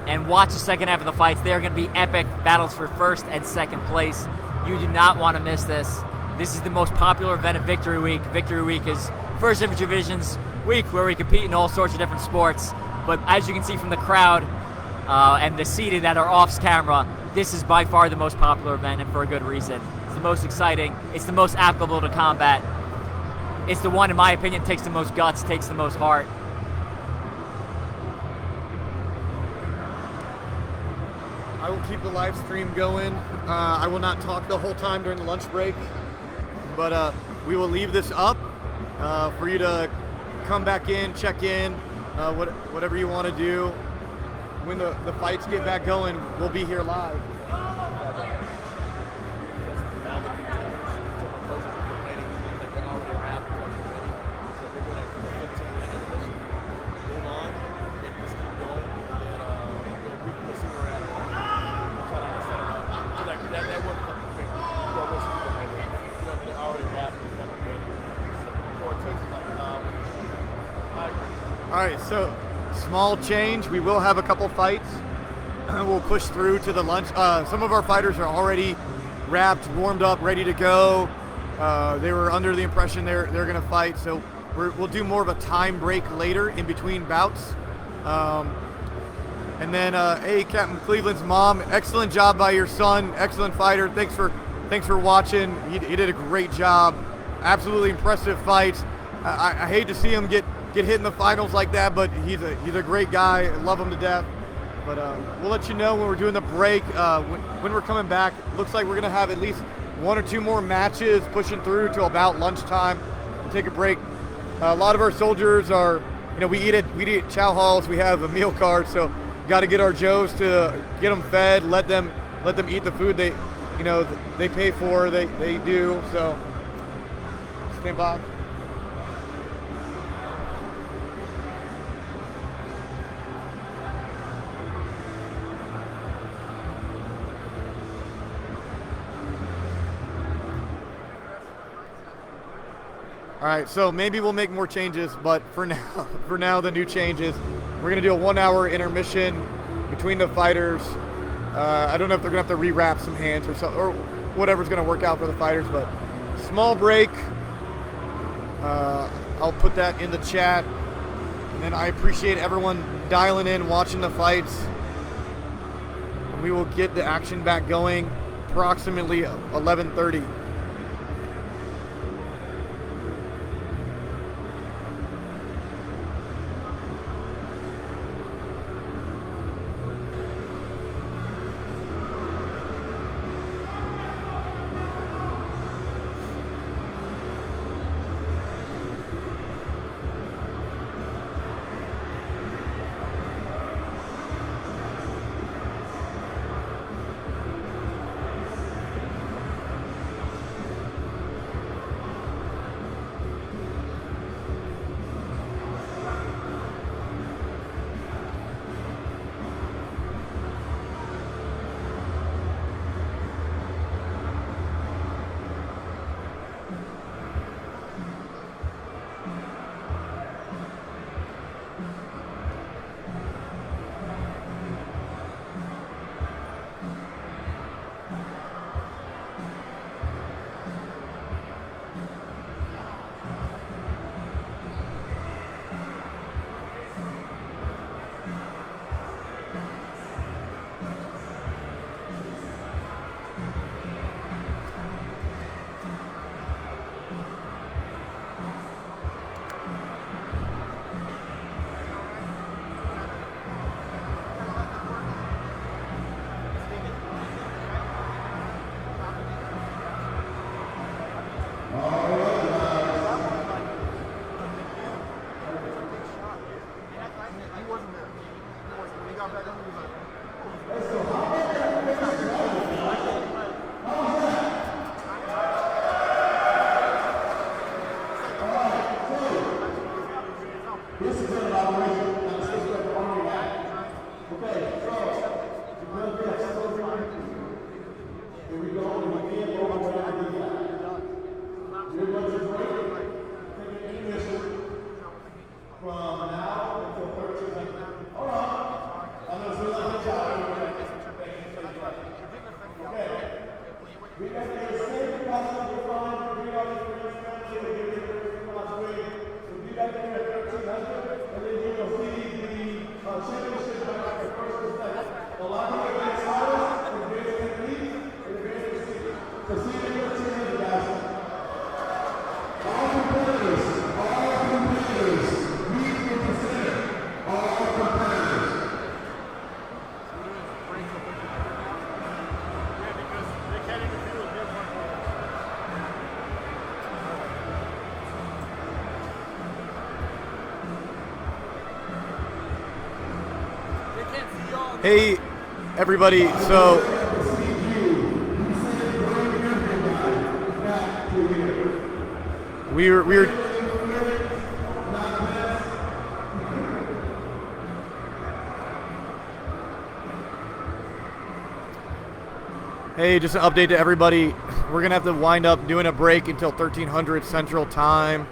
and watch the second half of the fights. They are going to be epic battles for first and second place. You do not want to miss this. This is the most popular event of Victory Week. Victory Week is First Infantry Division's week where we compete in all sorts of different sports. But as you can see from the crowd and the seating that are off camera, this is by far the most popular event, and for a good reason. It's the most exciting. It's the most applicable to combat. It's the one, in my opinion, takes the most guts, takes the most heart. I will keep the live stream going. I will not talk the whole time during the lunch break, but we will leave this up for you to come back in, check in, whatever you want to do. When the fights get back going, we'll be here live. All right, so small change. We will have a couple fights. We'll push through to the lunch. Some of our fighters are already wrapped, warmed up, ready to go. They were under the impression they're going to fight, so we'll do more of a time break later in between bouts. And then, hey, Captain Cleveland's mom, excellent job by your son, excellent fighter. Thanks for watching. He did a great job. Absolutely impressive fights. I hate to see him get hit in the finals like that, but he's a great guy. I love him to death. But we'll let you know when we're doing the break. When we're coming back, looks like we're gonna have at least 1 or 2 more matches pushing through to about lunchtime. We'll take a break. A lot of our soldiers are, we eat at chow halls. We have a meal card, so got to get our Joes to get them fed, let them eat the food they pay for. They do. So stand by. All right, so maybe we'll make more changes, but for now, the new changes, we're gonna do a 1-hour intermission between the fighters. I don't know if they're gonna have to rewrap some hands or whatever's gonna work out for the fighters, but small break. I'll put that in the chat, and then I appreciate everyone dialing in, watching the fights. And we will get the action back going approximately 11:30. Hey, everybody. So we're hey, just an update to everybody. We're gonna have to wind up doing a break until 1300 Central Time.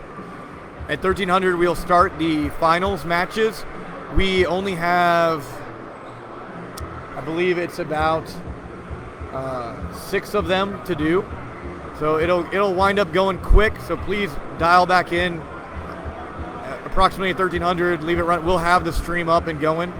At 1300, we'll start the finals matches. We only have, I believe it's about 6 of them to do, so it'll wind up going quick. So please dial back in at approximately 1300. Leave it run. We'll have the stream up and going.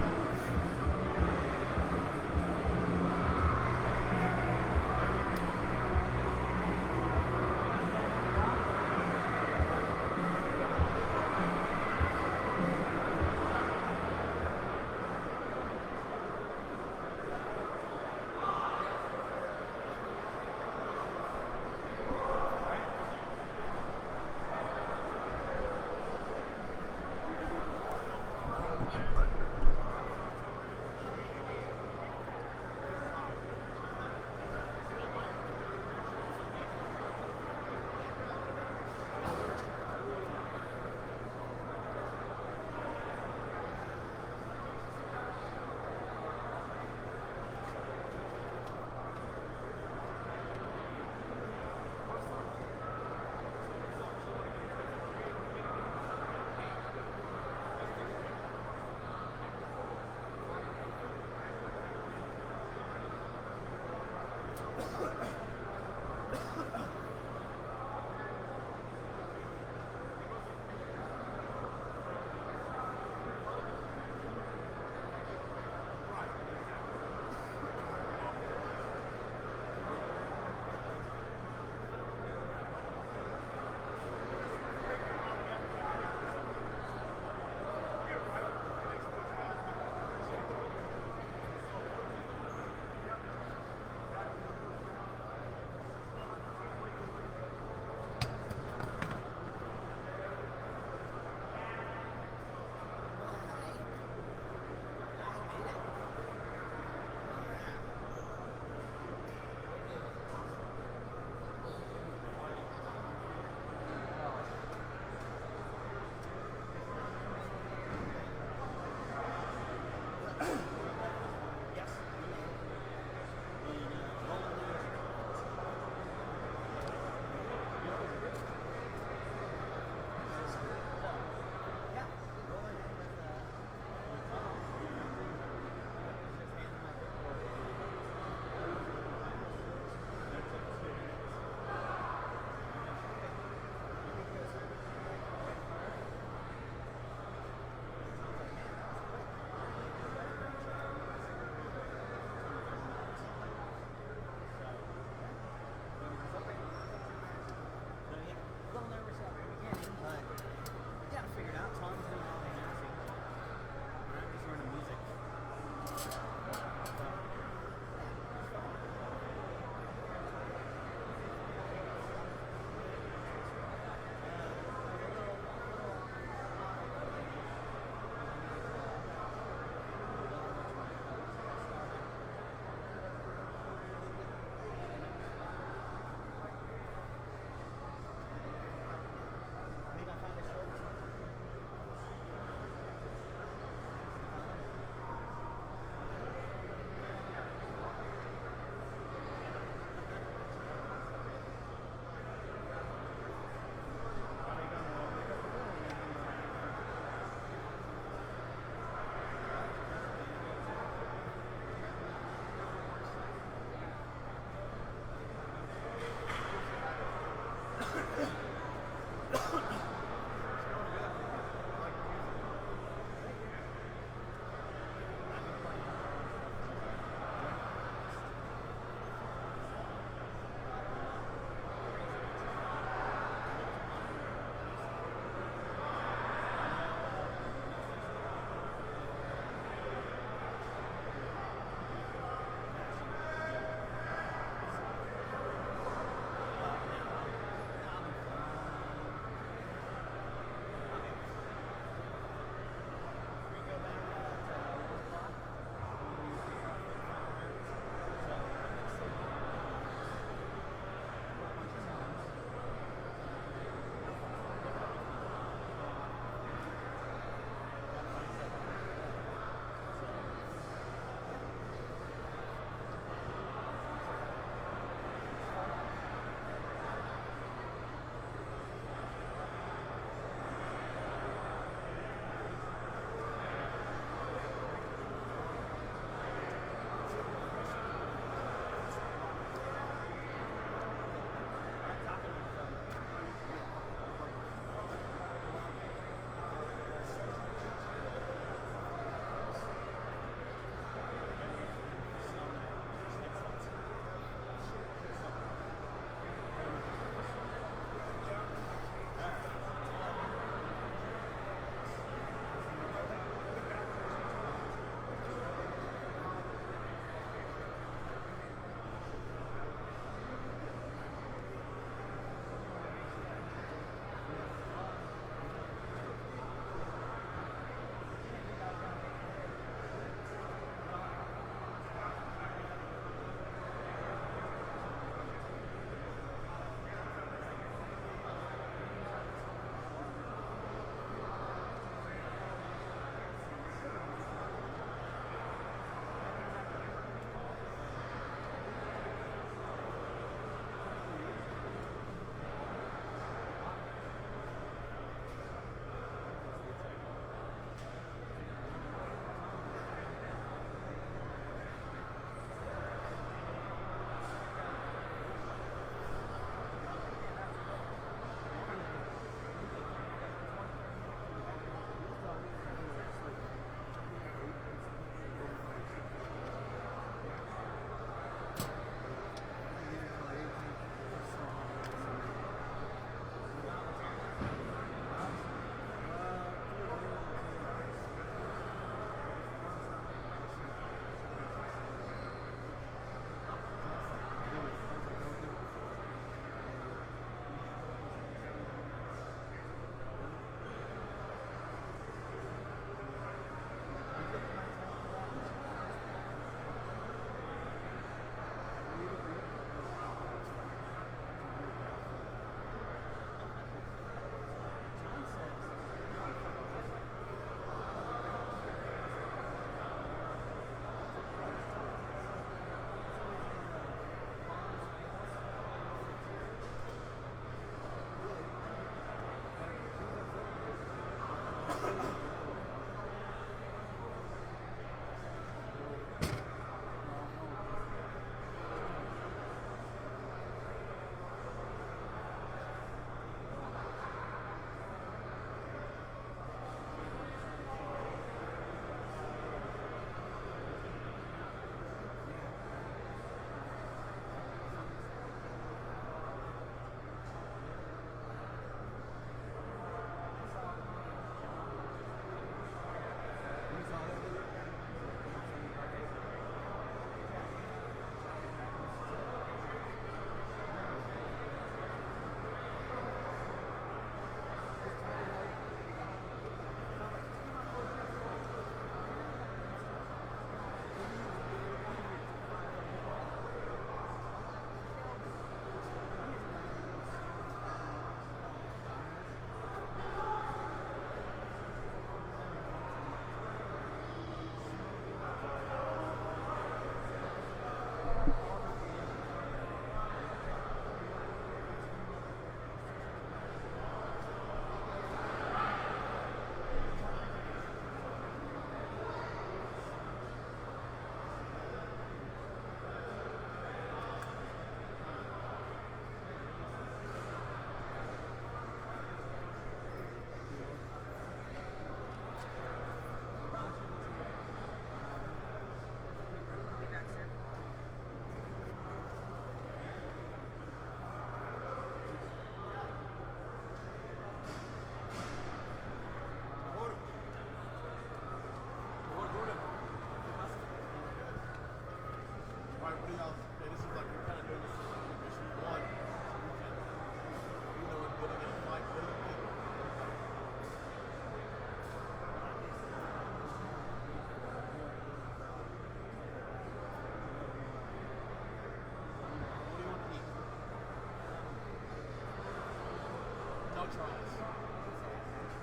know Charlie's.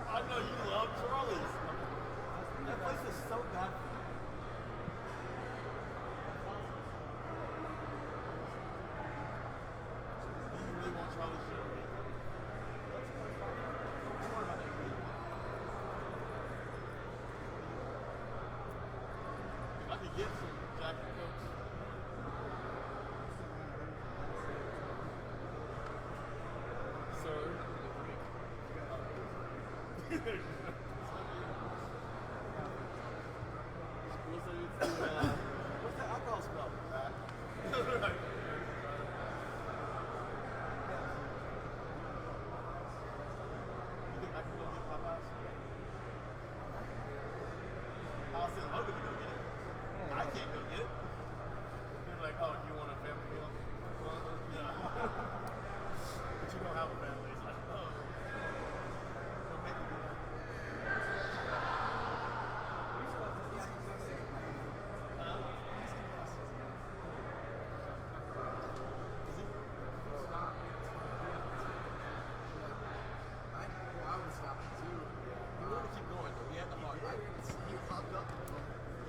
I know you love Charlie's. That place is so bad. You really want Charlie's shit? I could get some Jack and Cokes. Sir. What's the alcohol smell? Right. You think I can go get Popeyes? I'll send Logan to go get it. I can't go get it. They're like, oh, do you want a family meal? Yeah. But you don't have a family. It's like, oh. Don't make me do that.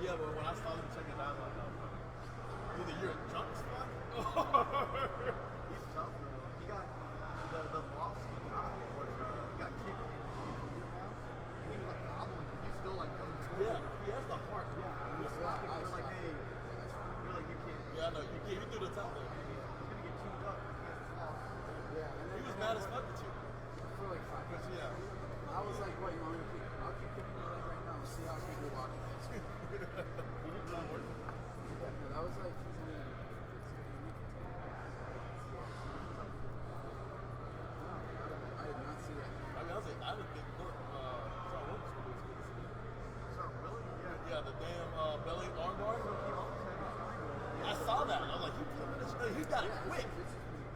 Yeah, but when I started checking it out, I was like, no. Either you're a junk spot. He's tough, bro. He got the loss he got was he got kicked in your mouth. He was like gobbling. He's still like coming towards you. He has the heart. Yeah. He was like, hey, you're like, you can't. Yeah, I know. You can't. You threw the top there. He's gonna get tuned up. He has this loss. Yeah. He was mad as fuck at you. For like 5 minutes. Yeah. I was like, what, you want me to keep? I'll keep kicking your leg right now and see how people walk. He didn't not work. Yeah, that was like, I did not see that. I mean, I was a big book. Really? Yeah, the damn belly arm bar. I saw that. I was like, he got it quick.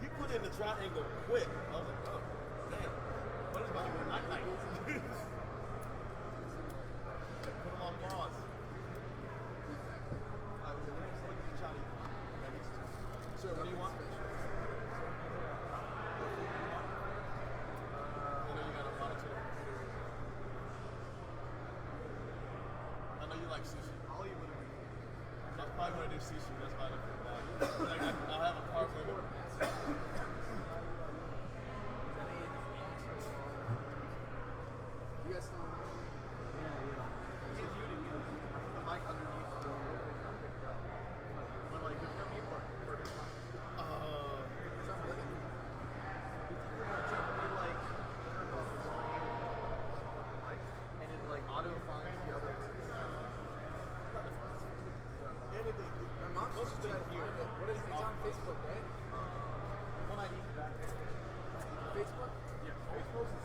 He put in the triangle quick. I was like, oh, damn. What is about to go night-night? Put him on pause. Sir, what do you want? I know you got a monitor. I know you like sushi. I'll eat whatever you want. I'm probably going to do sushi. That's why I don't feel bad. Like, I'll have a carb limit. You guys still on? He's muted. The mic underneath the door. But like, there's no mute button. And it like auto finds the other. My mom's supposed to here. What is it? It's on Facebook, right? One I need back. Facebook? Yeah. Facebook is